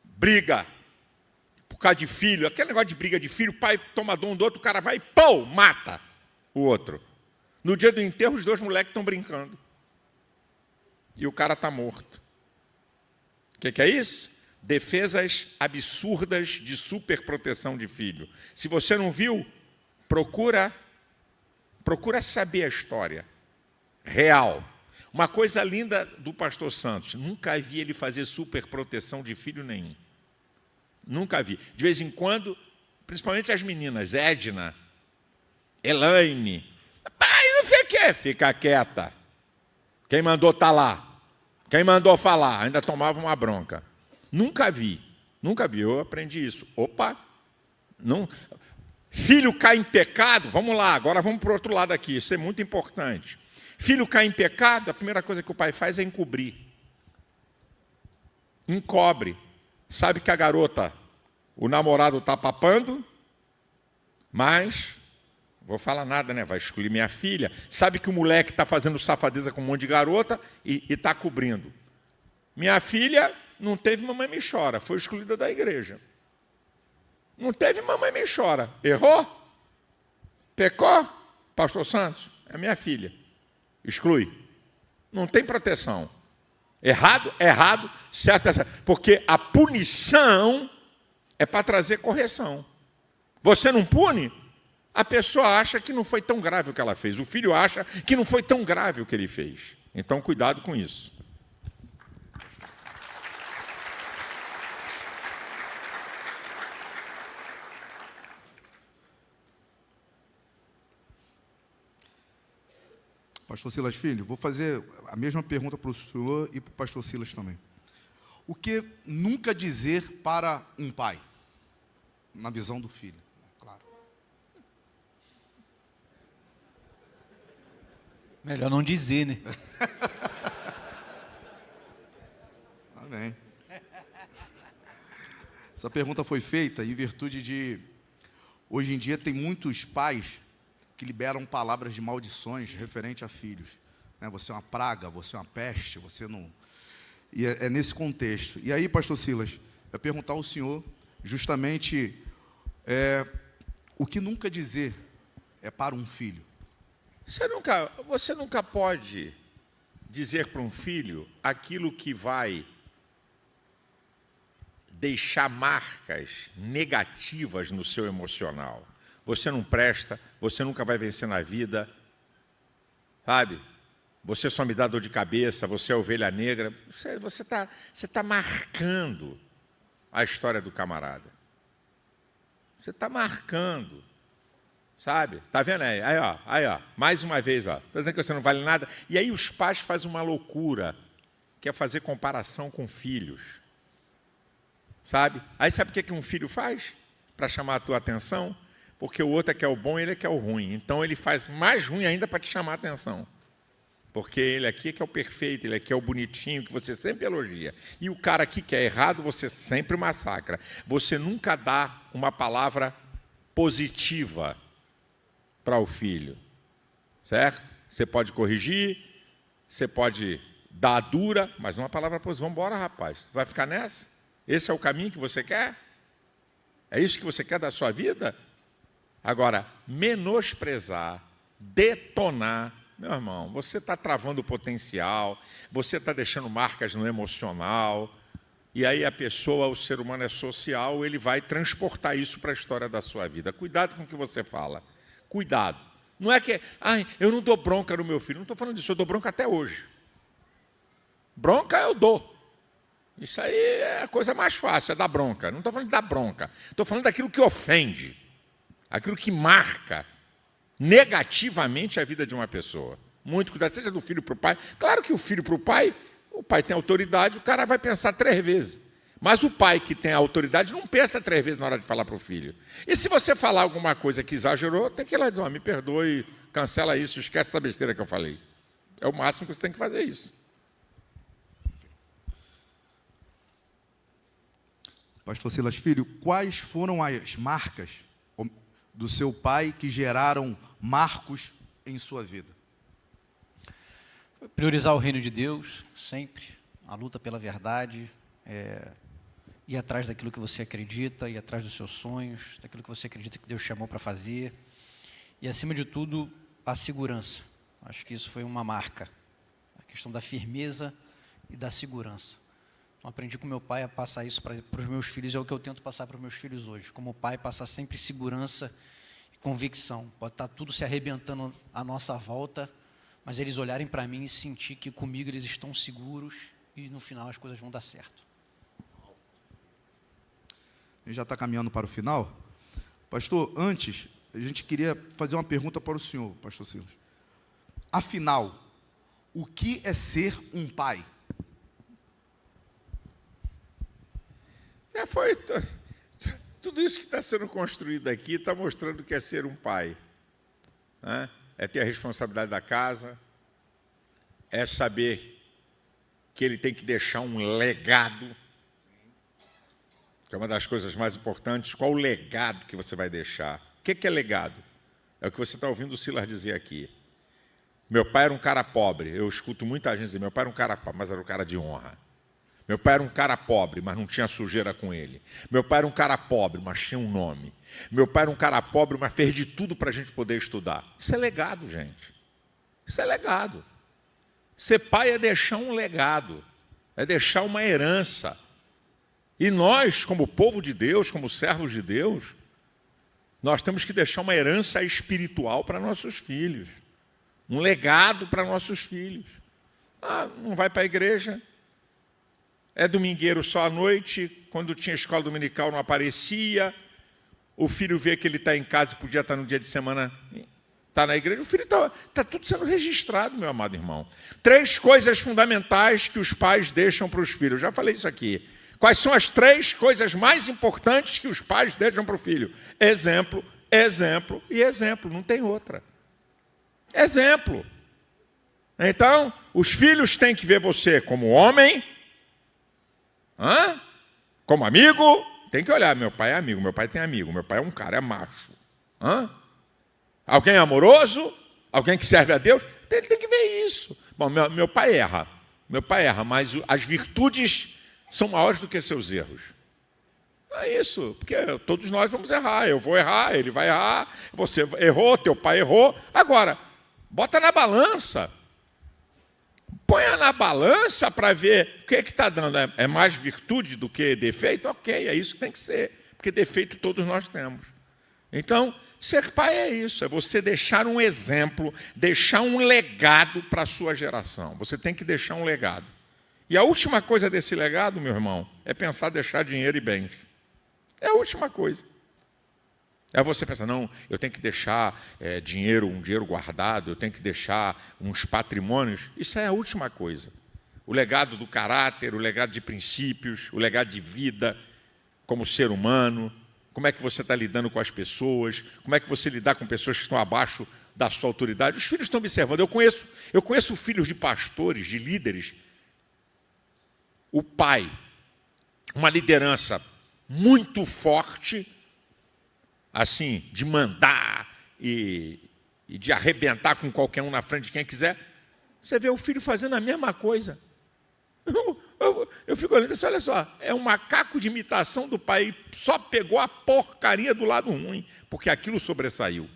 Speaker 2: Briga por causa de filho. Aquele negócio de briga de filho, o pai toma dom do outro, o cara vai e pô, mata o outro. No dia do enterro, os dois moleques estão brincando. E o cara está morto. O que é isso? Defesas absurdas de superproteção de filho. Se você não viu, procura saber a história real. Uma coisa linda do pastor Santos, nunca vi ele fazer superproteção de filho nenhum. Nunca vi. De vez em quando, principalmente as meninas, Edna, Elaine, pai, não sei o quê, fica quieta. Quem mandou estar lá? Quem mandou falar? Ainda tomava uma bronca. Nunca vi, eu aprendi isso. Opa, não. Filho cai em pecado, vamos lá, agora vamos para o outro lado aqui, isso é muito importante. Filho cai em pecado, a primeira coisa que o pai faz é encobrir. Encobre. Sabe que a garota, o namorado está papando, mas, vou falar nada, né? Vai excluir minha filha. Sabe que o moleque está fazendo safadeza com um monte de garota e está cobrindo. Minha filha não teve mamãe me chora, foi excluída da igreja. Não teve mamãe me chora. Errou? Pecou? Pastor Santos, é minha filha. Exclui. Não tem proteção. Errado, errado, certo, certo. Porque a punição é para trazer correção. Você não pune, a pessoa acha que não foi tão grave o que ela fez. O filho acha que não foi tão grave o que ele fez. Então, cuidado com isso.
Speaker 1: Pastor Silas Filho, vou fazer a mesma pergunta para o senhor e para o pastor Silas também. O que nunca dizer para um pai, na visão do filho? Claro.
Speaker 3: Melhor não dizer, né?
Speaker 1: Amém. Essa pergunta foi feita em virtude de, hoje em dia, tem muitos pais que liberam palavras de maldições referente a filhos. Você é uma praga, você é uma peste, você não... E é nesse contexto. E aí, pastor Silas, eu perguntar ao senhor justamente o que nunca dizer para um filho.
Speaker 2: Você nunca pode dizer para um filho aquilo que vai deixar marcas negativas no seu emocional. Você não presta, você nunca vai vencer na vida, sabe? Você só me dá dor de cabeça, você é a ovelha negra. Você tá marcando a história do camarada. Você está marcando, sabe? Está vendo aí? Aí, ó, mais uma vez, ó. Está dizendo que você não vale nada. E aí os pais fazem uma loucura, que é fazer comparação com filhos, sabe? Aí sabe o que um filho faz para chamar a tua atenção? Porque o outro é que é o bom e ele é que é o ruim. Então, ele faz mais ruim ainda para te chamar a atenção. Porque ele aqui é que é o perfeito, ele aqui é o bonitinho, que você sempre elogia. E o cara aqui que é errado, você sempre massacra. Você nunca dá uma palavra positiva para o filho. Certo? Você pode corrigir, você pode dar a dura, mas uma palavra positiva. Vamos embora, rapaz. Vai ficar nessa? Esse é o caminho que você quer? É isso que você quer da sua vida? Agora, menosprezar, detonar, meu irmão, você está travando o potencial, você está deixando marcas no emocional, e aí a pessoa, o ser humano é social, ele vai transportar isso para a história da sua vida. Cuidado com o que você fala. Cuidado. Não é que, eu não dou bronca no meu filho. Não estou falando disso, eu dou bronca até hoje. Bronca eu dou. Isso aí é a coisa mais fácil, é dar bronca. Não estou falando de dar bronca. Estou falando daquilo que ofende. Aquilo que marca negativamente a vida de uma pessoa. Muito cuidado, seja do filho para o pai. Claro que o filho para o pai tem autoridade, o cara vai pensar 3 vezes. Mas o pai que tem a autoridade não pensa 3 vezes na hora de falar para o filho. E se você falar alguma coisa que exagerou, tem que ir lá dizer, me perdoe, cancela isso, esquece essa besteira que eu falei. É o máximo que você tem que fazer isso.
Speaker 1: Pastor Silas Filho, quais foram as marcas do seu pai que geraram marcos em sua vida?
Speaker 3: Priorizar o reino de Deus, sempre. A luta pela verdade, ir atrás daquilo que você acredita, ir atrás dos seus sonhos, daquilo que você acredita que Deus chamou para fazer. E, acima de tudo, a segurança. Acho que isso foi uma marca. A questão da firmeza e da segurança. Então, aprendi com meu pai a passar isso para os meus filhos, é o que eu tento passar para os meus filhos hoje. Como pai, passar sempre segurança e convicção. Pode estar tudo se arrebentando à nossa volta, mas eles olharem para mim e sentir que comigo eles estão seguros e no final as coisas vão dar certo.
Speaker 1: A gente já está caminhando para o final. Pastor, antes, a gente queria fazer uma pergunta para o senhor, pastor Silas. Afinal, o que é ser um pai?
Speaker 2: Tudo isso que está sendo construído aqui está mostrando o que é ser um pai, né? É ter a responsabilidade da casa, é saber que ele tem que deixar um legado, que é uma das coisas mais importantes. Qual o legado que você vai deixar? O que é legado? É o que você está ouvindo o Silas dizer aqui. Meu pai era um cara pobre. Eu escuto muita gente dizer, meu pai era um cara pobre, mas era um cara de honra. Meu pai era um cara pobre, mas não tinha sujeira com ele. Meu pai era um cara pobre, mas tinha um nome. Meu pai era um cara pobre, mas fez de tudo para a gente poder estudar. Isso é legado, gente. Isso é legado. Ser pai é deixar um legado, é deixar uma herança. E nós, como povo de Deus, como servos de Deus, nós temos que deixar uma herança espiritual para nossos filhos. Um legado para nossos filhos. Não vai para a igreja. É domingueiro só à noite, quando tinha escola dominical não aparecia, o filho vê que ele está em casa e podia estar no dia de semana, está na igreja, o filho está tudo sendo registrado, meu amado irmão. 3 coisas fundamentais que os pais deixam para os filhos, eu já falei isso aqui. Quais são as 3 coisas mais importantes que os pais deixam para o filho? Exemplo, exemplo e exemplo, não tem outra. Exemplo. Então, os filhos têm que ver você como homem, como amigo. Tem que olhar, meu pai é amigo, meu pai tem amigo, meu pai é um cara, é macho. Alguém amoroso, alguém que serve a Deus, ele tem que ver isso. Bom, meu pai erra, mas as virtudes são maiores do que seus erros. É isso, porque todos nós vamos errar, eu vou errar, ele vai errar, você errou, teu pai errou. Agora, bota na balança. Ponha na balança para ver o que está dando. É mais virtude do que defeito? Ok, é isso que tem que ser, porque defeito todos nós temos. Então, ser pai é isso, é você deixar um exemplo, deixar um legado para a sua geração. Você tem que deixar um legado. E a última coisa desse legado, meu irmão, é pensar deixar dinheiro e bens. É a última coisa. É você pensar, não, eu tenho que deixar um dinheiro guardado, eu tenho que deixar uns patrimônios. Isso é a última coisa. O legado do caráter, o legado de princípios, o legado de vida como ser humano, como é que você está lidando com as pessoas, como é que você lidar com pessoas que estão abaixo da sua autoridade. Os filhos estão observando. Eu conheço filhos de pastores, de líderes. O pai, uma liderança muito forte, assim, de mandar e de arrebentar com qualquer um na frente de quem quiser, você vê o filho fazendo a mesma coisa. Eu fico olhando assim, olha só, é um macaco de imitação do pai, só pegou a porcaria do lado ruim, porque aquilo sobressaiu.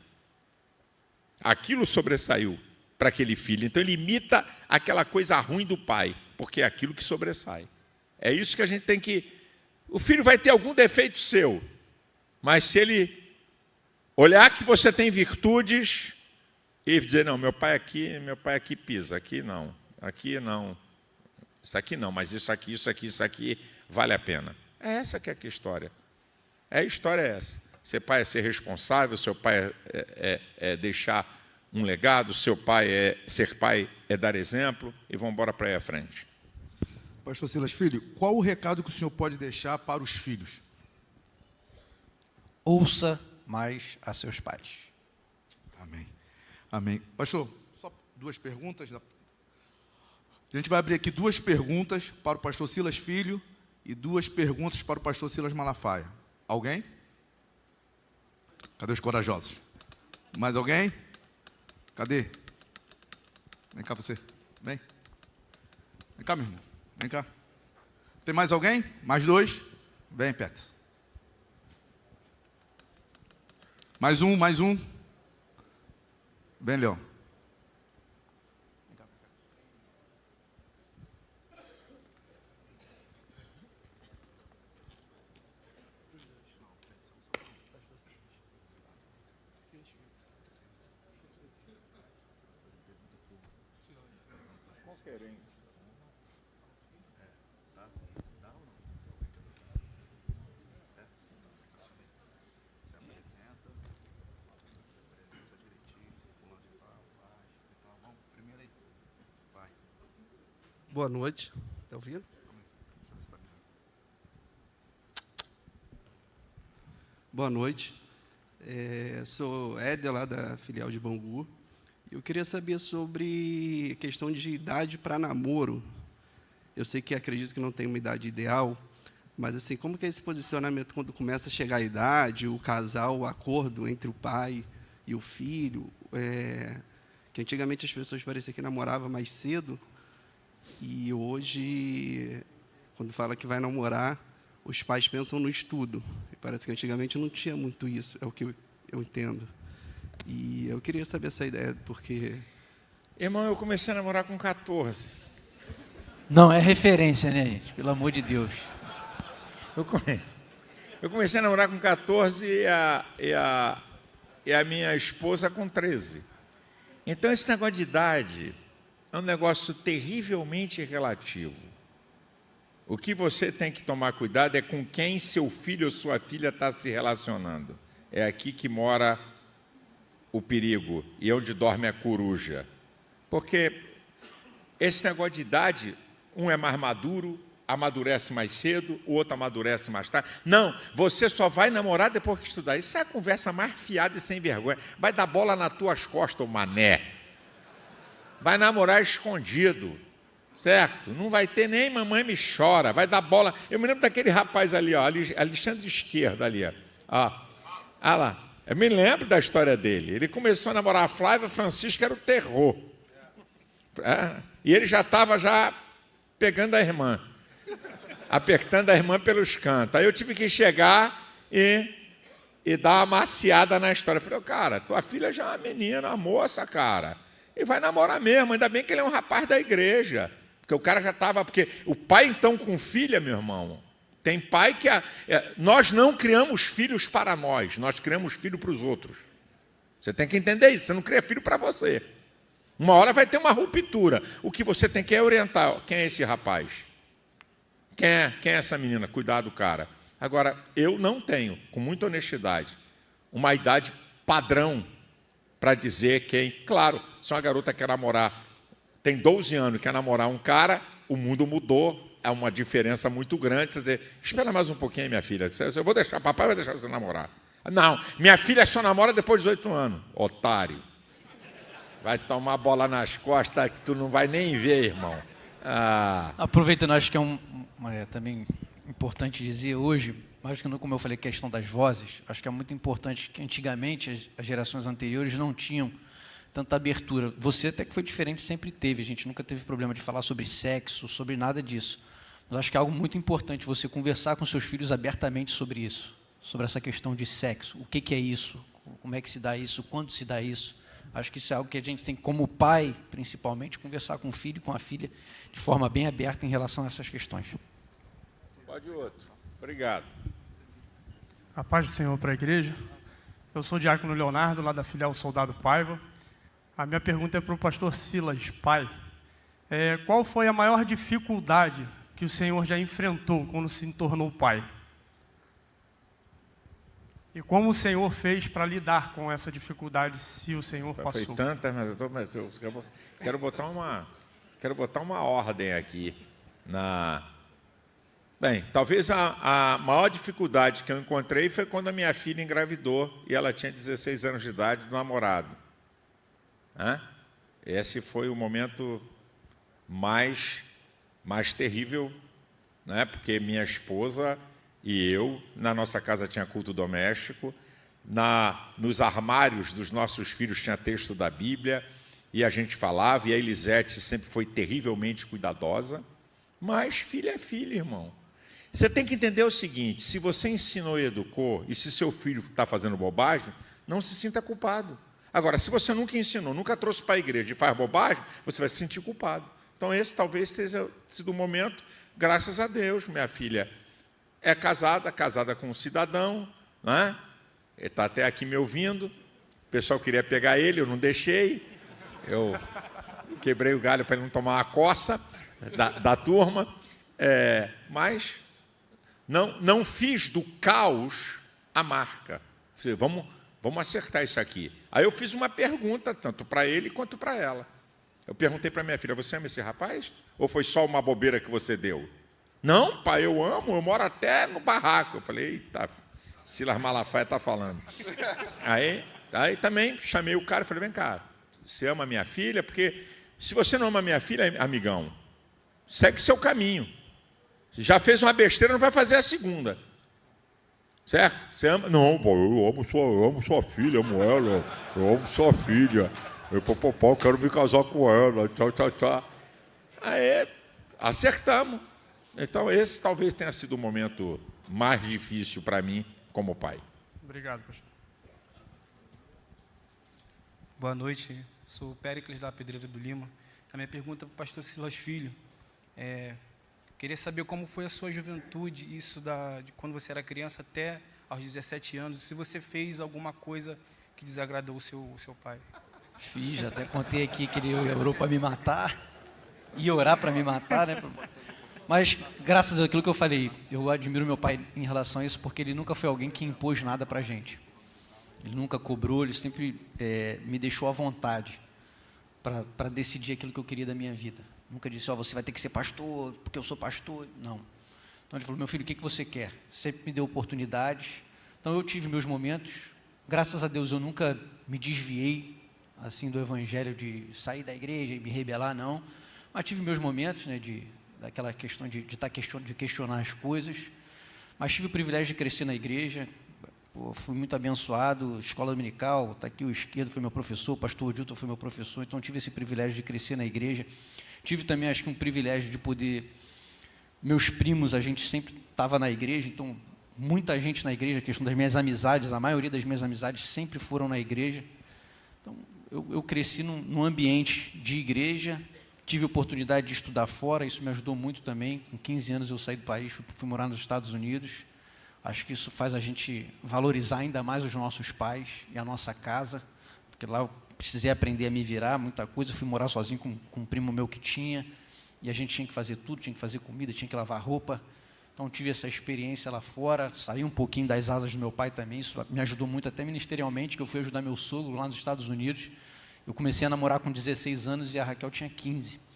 Speaker 2: Aquilo sobressaiu para aquele filho. Então ele imita aquela coisa ruim do pai, porque é aquilo que sobressai. É isso que a gente tem que... O filho vai ter algum defeito seu, mas se ele olhar que você tem virtudes e dizer, não, meu pai aqui pisa, aqui não, isso aqui não, mas isso aqui vale a pena. É essa que é a história. A história é essa. Ser pai é ser responsável, seu pai é deixar um legado, ser pai é dar exemplo, e vamos embora para aí à frente.
Speaker 1: Pastor Silas Filho, qual o recado que o senhor pode deixar para os filhos?
Speaker 3: Ouça mais a seus pais.
Speaker 1: Amém. Amém. Pastor, só 2 perguntas. A gente vai abrir aqui 2 perguntas para o pastor Silas Filho e 2 perguntas para o pastor Silas Malafaia. Alguém? Cadê os corajosos? Mais alguém? Cadê? Vem cá você. Vem. Vem cá, meu irmão. Vem cá. Tem mais alguém? Mais dois? Vem, Peterson. Mais um, mais um. Vem, Leão.
Speaker 4: Boa noite. Está ouvindo? Boa noite. Sou Éder, lá da filial de Bangu. Eu queria saber sobre a questão de idade para namoro. Eu sei que acredito que não tem uma idade ideal, mas assim, como que é esse posicionamento quando começa a chegar a idade, o casal, o acordo entre o pai e o filho, que antigamente as pessoas pareciam que namoravam mais cedo, e hoje, quando fala que vai namorar, os pais pensam no estudo. E parece que antigamente não tinha muito isso, é o que eu entendo. E eu queria saber essa ideia, porque...
Speaker 2: Irmão, eu comecei a namorar com 14.
Speaker 3: Não, é referência, né, gente? Pelo amor de Deus.
Speaker 2: Eu comecei a namorar com 14 e a minha esposa com 13. Então, esse negócio de idade é um negócio terrivelmente relativo. O que você tem que tomar cuidado é com quem seu filho ou sua filha está se relacionando. É aqui que mora o perigo e onde dorme a coruja. Porque esse negócio de idade, um é mais maduro, amadurece mais cedo, o outro amadurece mais tarde. Não, você só vai namorar depois que estudar. Isso é a conversa mais fiada e sem vergonha. Vai dar bola nas tuas costas, ô mané. Vai namorar escondido, certo? Não vai ter nem mamãe me chora, vai dar bola. Eu me lembro daquele rapaz ali, ó, Alexandre Esquerda ali, ó. Ah lá, eu me lembro da história dele. Ele começou a namorar a Flávia Francisco, era o terror. E ele já estava pegando a irmã, apertando a irmã pelos cantos. Aí eu tive que chegar e dar uma maciada na história. Eu falei, cara, tua filha já é uma menina, uma moça, cara. E vai namorar mesmo, ainda bem que ele é um rapaz da igreja. Porque o cara já estava... Porque o pai, então, com filha, meu irmão, tem pai que... nós não criamos filhos para nós criamos filho para os outros. Você tem que entender isso, você não cria filho para você. Uma hora vai ter uma ruptura. O que você tem que orientar. Quem é esse rapaz? Quem é essa menina? Cuidado, cara. Agora, eu não tenho, com muita honestidade, uma idade padrão para dizer quem... Claro, se uma garota quer namorar, tem 12 anos, quer namorar um cara, o mundo mudou, é uma diferença muito grande. Você dizer, espera mais um pouquinho, minha filha, eu vou deixar, papai vai deixar você namorar. Não, minha filha só namora depois de 18 anos. Otário. Vai tomar bola nas costas que tu não vai nem ver, irmão.
Speaker 3: Aproveitando, acho que é também importante dizer hoje, mais que não, como eu falei, questão das vozes, acho que é muito importante que antigamente as gerações anteriores não tinham tanta abertura. Você até que foi diferente, sempre teve. A gente nunca teve problema de falar sobre sexo, sobre nada disso. Mas acho que é algo muito importante você conversar com seus filhos abertamente sobre isso, sobre essa questão de sexo. O que é isso? Como é que se dá isso? Quando se dá isso? Acho que isso é algo que a gente tem, como pai, principalmente, conversar com o filho e com a filha de forma bem aberta em relação a essas questões.
Speaker 2: Pode outro. Obrigado.
Speaker 5: A paz do Senhor para a igreja. Eu sou o diácono Leonardo, lá da filial Soldado Paiva. A minha pergunta é para o pastor Silas, pai. Qual foi a maior dificuldade que o senhor já enfrentou quando se tornou pai? E como o senhor fez para lidar com essa dificuldade, se o senhor passou?
Speaker 2: Foi tanta, mas eu quero botar uma ordem aqui. Bem, talvez a maior dificuldade que eu encontrei foi quando a minha filha engravidou e ela tinha 16 anos de idade do namorado. Esse foi o momento mais terrível, né? Porque minha esposa e eu, na nossa casa tinha culto doméstico, nos armários dos nossos filhos tinha texto da Bíblia, e a gente falava, e a Elisete sempre foi terrivelmente cuidadosa, mas filho é filho, irmão. Você tem que entender o seguinte, se você ensinou e educou, e se seu filho está fazendo bobagem, não se sinta culpado. Agora, se você nunca ensinou, nunca trouxe para a igreja e faz bobagem, você vai se sentir culpado. Então, esse talvez tenha sido o momento, graças a Deus, minha filha é casada com um cidadão, né? Ele está até aqui me ouvindo, o pessoal queria pegar ele, eu não deixei, eu quebrei o galho para ele não tomar uma coça da turma, mas não fiz do caos a marca. Falei, vamos acertar isso aqui. Aí eu fiz uma pergunta, tanto para ele quanto para ela. Eu perguntei para minha filha, você ama esse rapaz? Ou foi só uma bobeira que você deu? Não, pai, eu amo, eu moro até no barraco. Eu falei, eita, Silas Malafaia está falando. Aí também chamei o cara e falei, vem cá, você ama minha filha? Porque se você não ama minha filha, amigão, segue seu caminho. Se já fez uma besteira, não vai fazer a segunda. Certo? Você ama? Não, pai, eu amo sua filha, amo ela, eu amo sua filha. Eu quero me casar com ela, tchau. Aí acertamos. Então, esse talvez tenha sido o momento mais difícil para mim como pai.
Speaker 5: Obrigado, pastor.
Speaker 6: Boa noite, sou Péricles da Pedreira do Lima. A minha pergunta para o pastor Silas Filho queria saber como foi a sua juventude, isso de quando você era criança até aos 17 anos, se você fez alguma coisa que desagradou o seu pai.
Speaker 3: Fiz, até contei aqui que ele orou para me matar, ia orar para me matar, né? Mas, graças àquilo que eu falei, eu admiro meu pai em relação a isso, porque ele nunca foi alguém que impôs nada para a gente. Ele nunca cobrou, ele sempre me deixou à vontade para decidir aquilo que eu queria da minha vida. Nunca disse, você vai ter que ser pastor, porque eu sou pastor. Não. Então ele falou, meu filho, o que você quer? Sempre me deu oportunidades. Então eu tive meus momentos. Graças a Deus eu nunca me desviei assim do evangelho de sair da igreja e me rebelar, não. Mas tive meus momentos, né, daquela questão de questionar as coisas. Mas tive o privilégio de crescer na igreja. Fui muito abençoado, escola dominical, está aqui o esquerdo, foi meu professor, o pastor Dilton foi meu professor, então tive esse privilégio de crescer na igreja. Tive também, acho que um privilégio de poder, meus primos, a gente sempre estava na igreja, então muita gente na igreja, a questão das minhas amizades, a maioria das minhas amizades sempre foram na igreja. Então eu cresci num ambiente de igreja, tive a oportunidade de estudar fora, isso me ajudou muito também. Com 15 anos eu saí do país, fui morar nos Estados Unidos. Acho que isso faz a gente valorizar ainda mais os nossos pais e a nossa casa, porque lá eu precisei aprender a me virar, muita coisa. Fui morar sozinho com um primo meu que tinha, e a gente tinha que fazer tudo, tinha que fazer comida, tinha que lavar roupa. Então tive essa experiência lá fora, saí um pouquinho das asas do meu pai também, isso me ajudou muito até ministerialmente, que eu fui ajudar meu sogro lá nos Estados Unidos. Eu comecei a namorar com 16 anos e a Raquel tinha 15.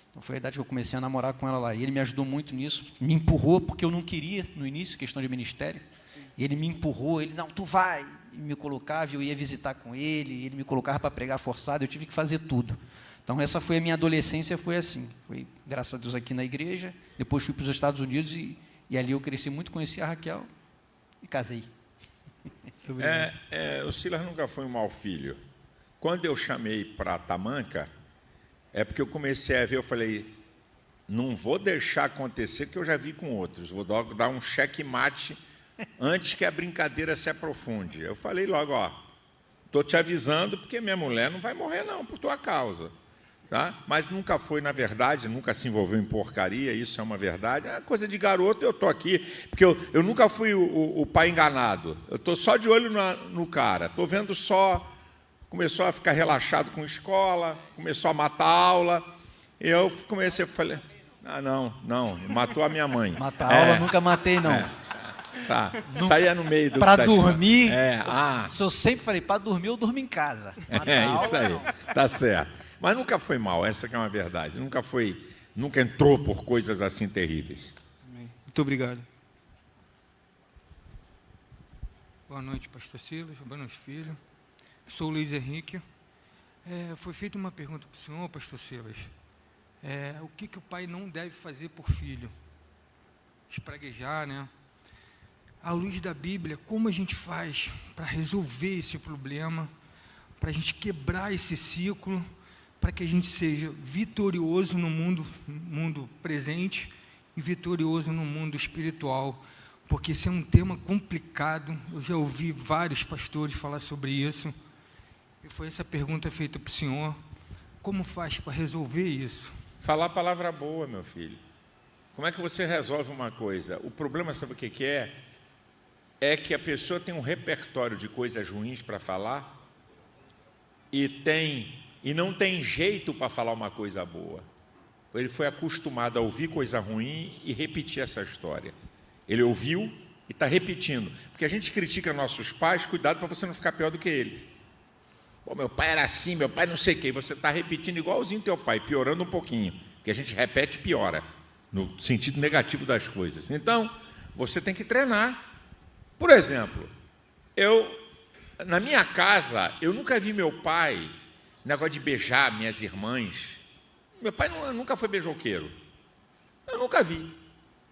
Speaker 3: Então foi a idade que eu comecei a namorar com ela lá. E ele me ajudou muito nisso, me empurrou, porque eu não queria no início, questão de ministério. E ele me empurrou, ele, não, tu vai. E me colocava, eu ia visitar com ele, ele me colocava para pregar forçado, eu tive que fazer tudo. Então essa foi a minha adolescência, foi assim. Foi, graças a Deus, aqui na igreja, depois fui para os Estados Unidos e ali eu cresci muito, conheci a Raquel e casei.
Speaker 2: O Silas nunca foi um mau filho. Quando eu chamei para Tamanca, é porque eu comecei a ver, eu falei, não vou deixar acontecer, que eu já vi com outros, vou dar um checkmate antes que a brincadeira se aprofunde. Eu falei logo, estou te avisando, porque minha mulher não vai morrer não, por tua causa. Tá? Mas nunca foi, na verdade, nunca se envolveu em porcaria, isso é uma verdade. É coisa de garoto, eu estou aqui, porque eu nunca fui o pai enganado. Eu estou só de olho no cara, estou vendo só... Começou a ficar relaxado com escola, começou a matar aula. Eu comecei a falar, não, matou a minha mãe.
Speaker 3: Matar aula nunca matei, não.
Speaker 2: Tá, saía no meio do...
Speaker 3: Para dormir,
Speaker 2: eu
Speaker 3: sempre falei, para dormir eu durmo em casa.
Speaker 2: Isso aí, tá certo. Mas nunca foi mal, essa que é uma verdade. Nunca entrou por coisas assim terríveis.
Speaker 6: Muito obrigado.
Speaker 7: Boa noite, pastor Silas, boa noite, filho. Sou o Luiz Henrique. Foi feita uma pergunta para o senhor, pastor Silas. O que o pai não deve fazer por filho? Espraguejar, né? À luz da Bíblia, como a gente faz para resolver esse problema, para a gente quebrar esse ciclo para que a gente seja vitorioso no mundo presente e vitorioso no mundo espiritual, porque esse é um tema complicado. Eu já ouvi vários pastores falar sobre isso, e foi essa pergunta feita para o senhor: como faz para resolver isso?
Speaker 2: Falar a palavra boa, meu filho. Como é que você resolve uma coisa? O problema, sabe o que é? É que a pessoa tem um repertório de coisas ruins para falar e não tem jeito para falar uma coisa boa. Ele foi acostumado a ouvir coisa ruim e repetir essa história. Ele ouviu e está repetindo. Porque a gente critica nossos pais, cuidado para você não ficar pior do que ele. Pô, meu pai era assim, meu pai não sei o quê. Você está repetindo igualzinho teu pai, piorando um pouquinho. Porque a gente repete e piora, no sentido negativo das coisas. Então, você tem que treinar. Por exemplo, na minha casa, eu nunca vi meu pai, negócio de beijar minhas irmãs. Meu pai nunca foi beijoqueiro. Eu nunca vi.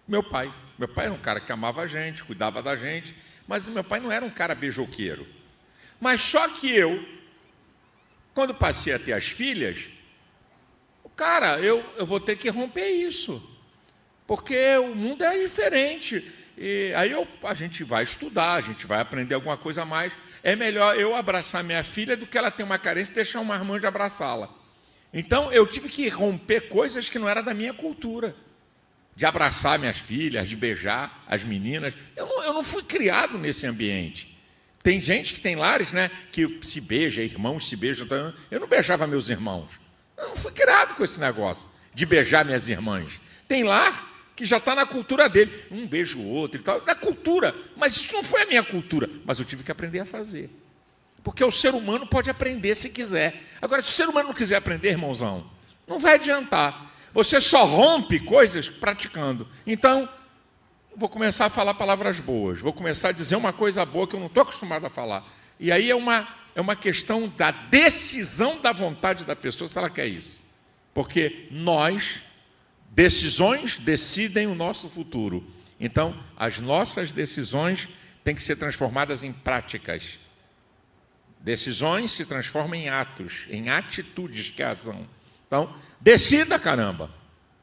Speaker 2: Meu pai era um cara que amava a gente, cuidava da gente, mas meu pai não era um cara beijoqueiro. Mas só que quando passei a ter as filhas, cara, eu vou ter que romper isso, porque o mundo é diferente. E aí a gente vai estudar, a gente vai aprender alguma coisa a mais. É melhor eu abraçar minha filha do que ela ter uma carência e deixar uma irmã de abraçá-la. Então, eu tive que romper coisas que não eram da minha cultura. De abraçar minhas filhas, de beijar as meninas. Eu não fui criado nesse ambiente. Tem gente que tem lares, né, que se beija, irmãos se beijam. Eu não beijava meus irmãos. Eu não fui criado com esse negócio de beijar minhas irmãs. Tem lar que já está na cultura dele. Um beijo o outro e tal. Na cultura. Mas isso não foi a minha cultura. Mas eu tive que aprender a fazer. Porque o ser humano pode aprender se quiser. Agora, se o ser humano não quiser aprender, irmãozão, não vai adiantar. Você só rompe coisas praticando. Então, vou começar a falar palavras boas. Vou começar a dizer uma coisa boa que eu não estou acostumado a falar. E aí é uma questão da decisão da vontade da pessoa, se ela quer isso. Porque decisões decidem o nosso futuro. Então, as nossas decisões têm que ser transformadas em práticas. Decisões se transformam em atos, em atitudes, que é ação. Então, decida, caramba.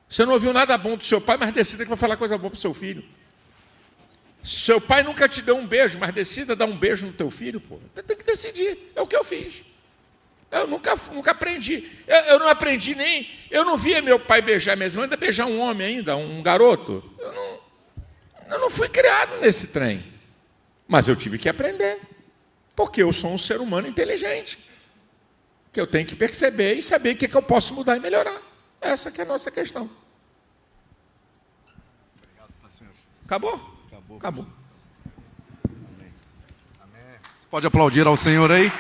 Speaker 2: Você não ouviu nada bom do seu pai, mas decida que vai falar coisa boa para o seu filho. Seu pai nunca te deu um beijo, mas decida dar um beijo no teu filho, pô. Você tem que decidir. É o que eu fiz. Eu nunca aprendi. Eu não aprendi nem... Eu não via meu pai beijar minhas irmãs, ainda beijar um homem ainda, um garoto. Eu não fui criado nesse trem. Mas eu tive que aprender. Porque eu sou um ser humano inteligente, que eu tenho que perceber e saber o que eu posso mudar e melhorar. Essa que é a nossa questão. Acabou? Acabou.
Speaker 1: Amém. Você pode aplaudir ao Senhor aí?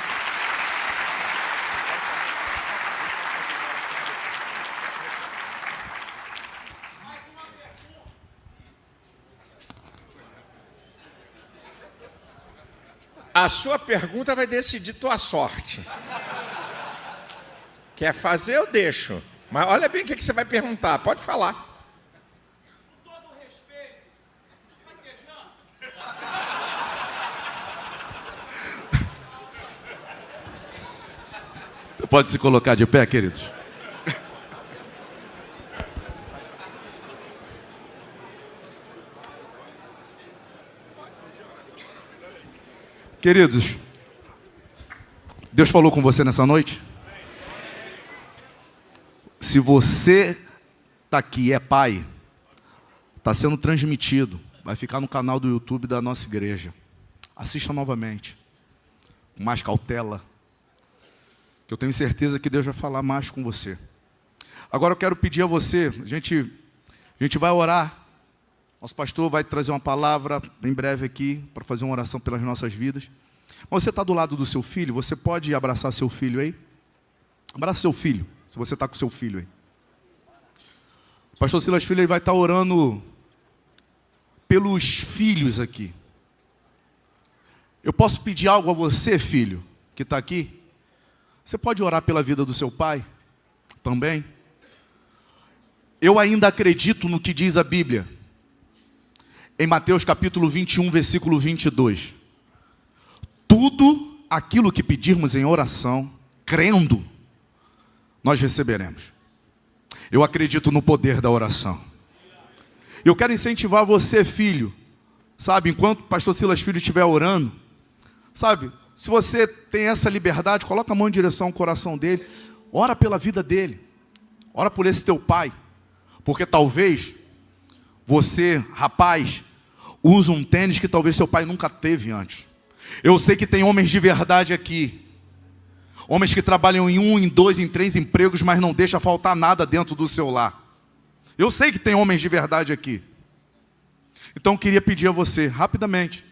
Speaker 2: A sua pergunta vai decidir tua sorte. Quer fazer, eu deixo. Mas olha bem o que você vai perguntar. Pode falar.
Speaker 8: Com todo respeito,
Speaker 1: Você pode se colocar de pé, queridos? Queridos, Deus falou com você nessa noite? Se você está aqui e é pai, está sendo transmitido, vai ficar no canal do YouTube da nossa igreja. Assista novamente, com mais cautela, que eu tenho certeza que Deus vai falar mais com você. Agora eu quero pedir a você, a gente vai orar. Nosso pastor vai trazer uma palavra em breve aqui, para fazer uma oração pelas nossas vidas. Mas você está do lado do seu filho, você pode abraçar seu filho aí? Abraça seu filho, se você está com seu filho aí. O pastor Silas Filho vai estar orando pelos filhos aqui. Eu posso pedir algo a você, filho, que está aqui? Você pode orar pela vida do seu pai? Também? Eu ainda acredito no que diz a Bíblia. Em Mateus capítulo 21, versículo 22. Tudo aquilo que pedirmos em oração, crendo, nós receberemos. Eu acredito no poder da oração. Eu quero incentivar você, filho, sabe, enquanto o pastor Silas Filho estiver orando, sabe, se você tem essa liberdade, coloca a mão em direção ao coração dele, ora pela vida dele, ora por esse teu pai, porque talvez você, rapaz, usa um tênis que talvez seu pai nunca teve antes. Eu sei que tem homens de verdade aqui, homens que trabalham em 1, em 2, em 3 empregos, mas não deixa faltar nada dentro do seu lar. Eu sei que tem homens de verdade aqui. Então eu queria pedir a você, rapidamente,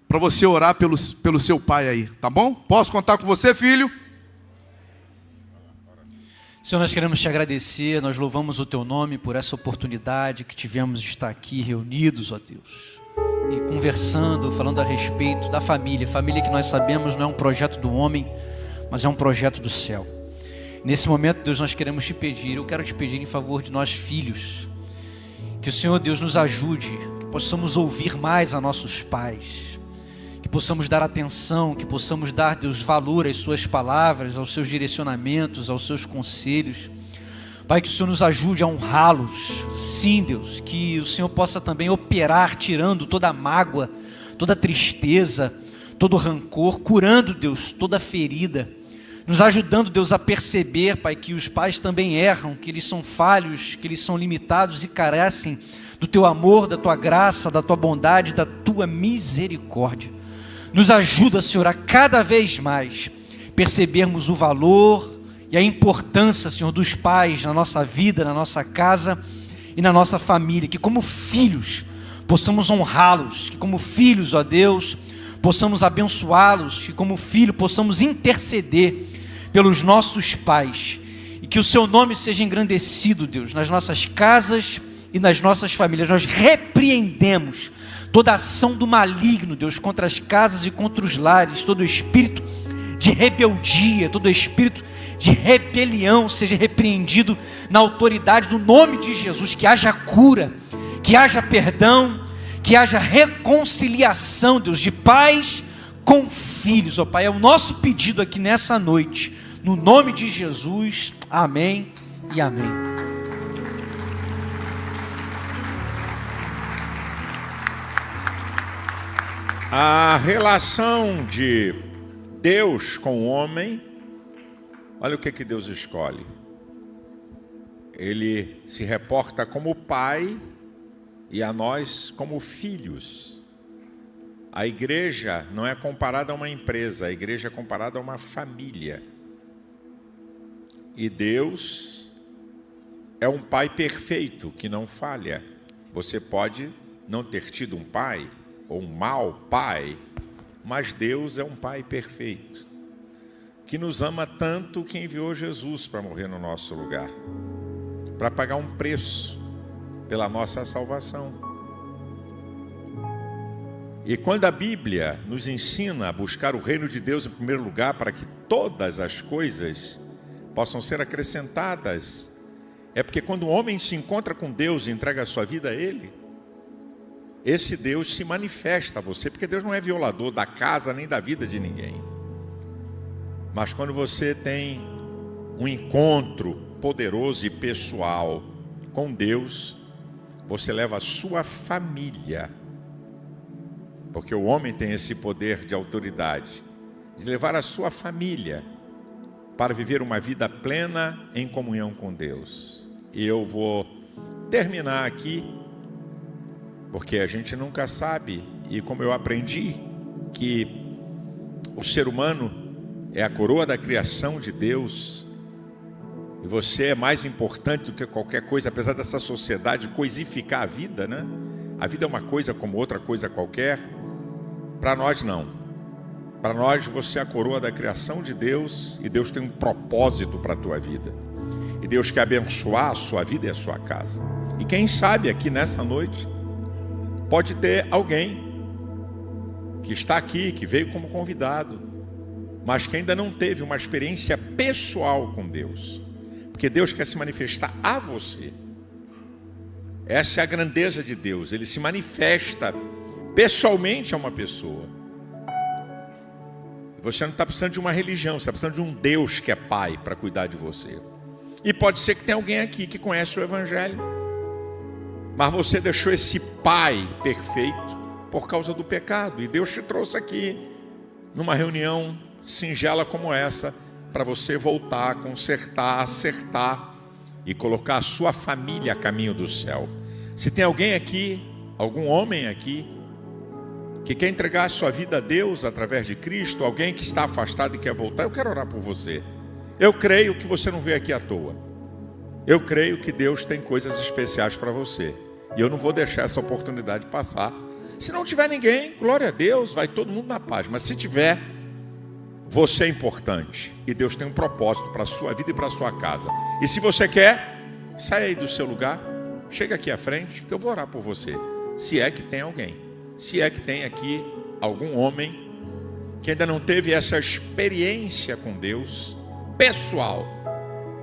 Speaker 1: para você orar pelo seu pai aí, tá bom? Posso contar com você, filho?
Speaker 3: Senhor, nós queremos te agradecer, nós louvamos o teu nome por essa oportunidade que tivemos de estar aqui reunidos, ó Deus, e conversando, falando a respeito da família. Família que nós sabemos não é um projeto do homem, mas é um projeto do céu. Nesse momento, Deus, nós queremos te pedir, eu quero te pedir em favor de nós filhos, que o Senhor, Deus, nos ajude, que possamos ouvir mais a nossos pais, que possamos dar atenção, que possamos dar, Deus, valor às suas palavras, aos seus direcionamentos, aos seus conselhos. Pai, que o Senhor nos ajude a honrá-los. Sim, Deus, que o Senhor possa também operar, tirando toda a mágoa, toda a tristeza, todo o rancor, curando, Deus, toda a ferida, nos ajudando, Deus, a perceber, Pai, que os pais também erram, que eles são falhos, que eles são limitados e carecem do Teu amor, da Tua graça, da Tua bondade, da Tua misericórdia. Nos ajuda, Senhor, a cada vez mais percebermos o valor e a importância, Senhor, dos pais na nossa vida, na nossa casa e na nossa família, que como filhos possamos honrá-los, que como filhos, ó Deus, possamos abençoá-los, que como filho possamos interceder pelos nossos pais, e que o seu nome seja engrandecido, Deus, nas nossas casas e nas nossas famílias. Nós repreendemos toda ação do maligno, Deus, contra as casas e contra os lares, todo espírito de rebeldia, todo espírito de rebelião seja repreendido na autoridade do nome de Jesus. Que haja cura, que haja perdão, que haja reconciliação, Deus, de pais com filhos, ó Pai. É o nosso pedido aqui nessa noite, no nome de Jesus, amém e amém.
Speaker 2: A relação de Deus com o homem, olha o que Deus escolhe. Ele se reporta como pai e a nós como filhos. A igreja não é comparada a uma empresa, a igreja é comparada a uma família. E Deus é um pai perfeito, que não falha. Você pode não ter tido um pai, ou um mau pai, mas Deus é um pai perfeito, que nos ama tanto que enviou Jesus para morrer no nosso lugar, para pagar um preço pela nossa salvação. E quando a Bíblia nos ensina a buscar o reino de Deus em primeiro lugar, para que todas as coisas possam ser acrescentadas, é porque quando o homem se encontra com Deus e entrega a sua vida a Ele, esse Deus se manifesta a você, porque Deus não é violador da casa nem da vida de ninguém. Mas quando você tem um encontro poderoso e pessoal com Deus, você leva a sua família, porque o homem tem esse poder de autoridade, de levar a sua família para viver uma vida plena em comunhão com Deus. E eu vou terminar aqui, porque a gente nunca sabe, e como eu aprendi que o ser humano é a coroa da criação de Deus, e você é mais importante do que qualquer coisa, apesar dessa sociedade coisificar a vida, né? A vida é uma coisa como outra coisa qualquer. Para nós não. Para nós você é a coroa da criação de Deus, e Deus tem um propósito para a tua vida. E Deus quer abençoar a sua vida e a sua casa. E quem sabe aqui nessa noite pode ter alguém que está aqui, que veio como convidado, mas que ainda não teve uma experiência pessoal com Deus. Porque Deus quer se manifestar a você. Essa é a grandeza de Deus. Ele se manifesta pessoalmente a uma pessoa. Você não está precisando de uma religião, você está precisando de um Deus que é Pai para cuidar de você. E pode ser que tenha alguém aqui que conhece o Evangelho, mas você deixou esse Pai perfeito por causa do pecado. E Deus te trouxe aqui, numa reunião singela como essa, para você voltar, consertar, acertar e colocar a sua família a caminho do céu. Se tem alguém aqui, algum homem aqui, que quer entregar a sua vida a Deus através de Cristo, alguém que está afastado e quer voltar, eu quero orar por você. Eu creio que você não veio aqui à toa. Eu creio que Deus tem coisas especiais para você. E eu não vou deixar essa oportunidade passar. Se não tiver ninguém, glória a Deus, vai todo mundo na paz. Mas se tiver, você é importante. E Deus tem um propósito para a sua vida e para a sua casa. E se você quer, sai aí do seu lugar, chega aqui à frente, que eu vou orar por você. Se é que tem alguém. Se é que tem aqui algum homem que ainda não teve essa experiência com Deus pessoal.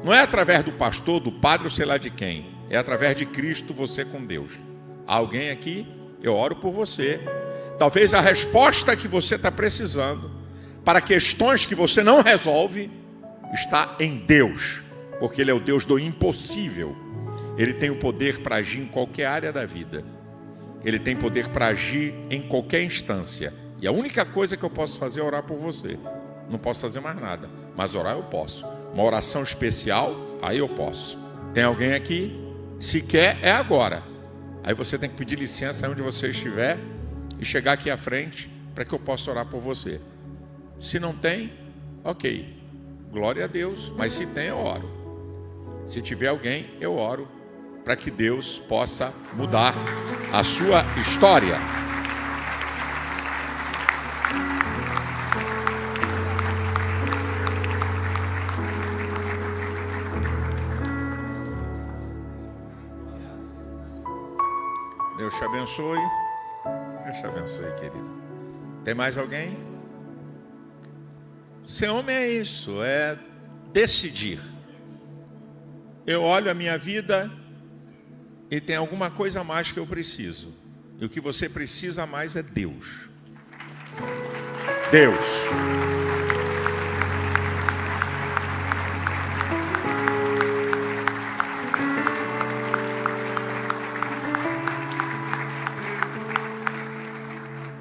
Speaker 2: Não é através do pastor, do padre ou sei lá de quem. É através de Cristo você com Deus. Há alguém aqui? Eu oro por você. Talvez a resposta que você está precisando para questões que você não resolve está em Deus. Porque Ele é o Deus do impossível. Ele tem o poder para agir em qualquer área da vida. Ele tem poder para agir em qualquer instância. E a única coisa que eu posso fazer é orar por você. Não posso fazer mais nada. Mas orar eu posso. Uma oração especial, aí eu posso. Tem alguém aqui? Se quer, é agora. Aí você tem que pedir licença onde você estiver e chegar aqui à frente para que eu possa orar por você. Se não tem, ok. Glória a Deus. Mas se tem, eu oro. Se tiver alguém, eu oro para que Deus possa mudar a sua história. Deus te abençoe. Deus te abençoe, querido. Tem mais alguém? Ser homem é isso, é decidir. Eu olho a minha vida e tem alguma coisa a mais que eu preciso. E o que você precisa mais é Deus. Deus.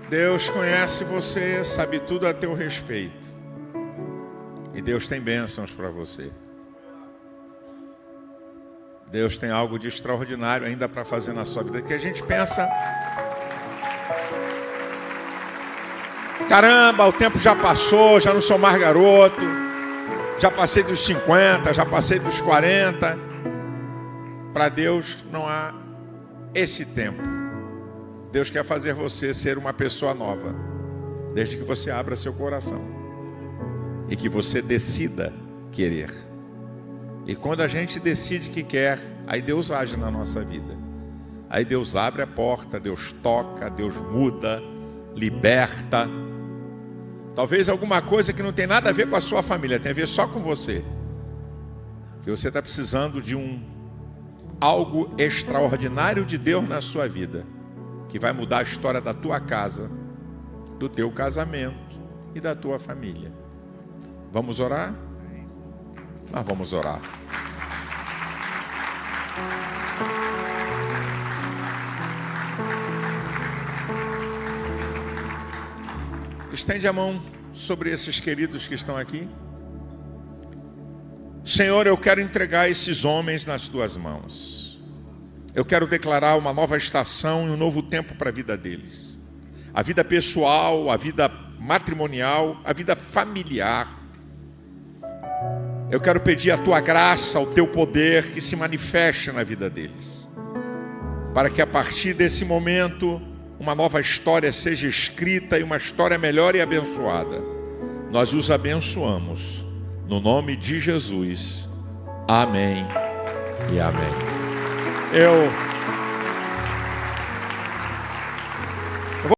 Speaker 2: Deus conhece você, sabe tudo a teu respeito. E Deus tem bênçãos para você. Deus tem algo de extraordinário ainda para fazer na sua vida, que a gente pensa, caramba, o tempo já passou, já não sou mais garoto, já passei dos 50, já passei dos 40. Para Deus não há esse tempo. Deus quer fazer você ser uma pessoa nova, desde que você abra seu coração e que você decida querer. E quando a gente decide que quer, aí Deus age na nossa vida. Aí Deus abre a porta, Deus toca, Deus muda, liberta. Talvez alguma coisa que não tem nada a ver com a sua família, tem a ver só com você. Que você está precisando de algo extraordinário de Deus na sua vida, que vai mudar a história da tua casa, do teu casamento e da tua família. Vamos orar? Nós vamos orar. Estende a mão sobre esses queridos que estão aqui. Senhor, eu quero entregar esses homens nas tuas mãos. Eu quero declarar uma nova estação e um novo tempo para a vida deles. A vida pessoal, a vida matrimonial, a vida familiar. Eu quero pedir a tua graça, o teu poder que se manifeste na vida deles. Para que a partir desse momento, uma nova história seja escrita e uma história melhor e abençoada. Nós os abençoamos. No nome de Jesus. Amém e amém. Eu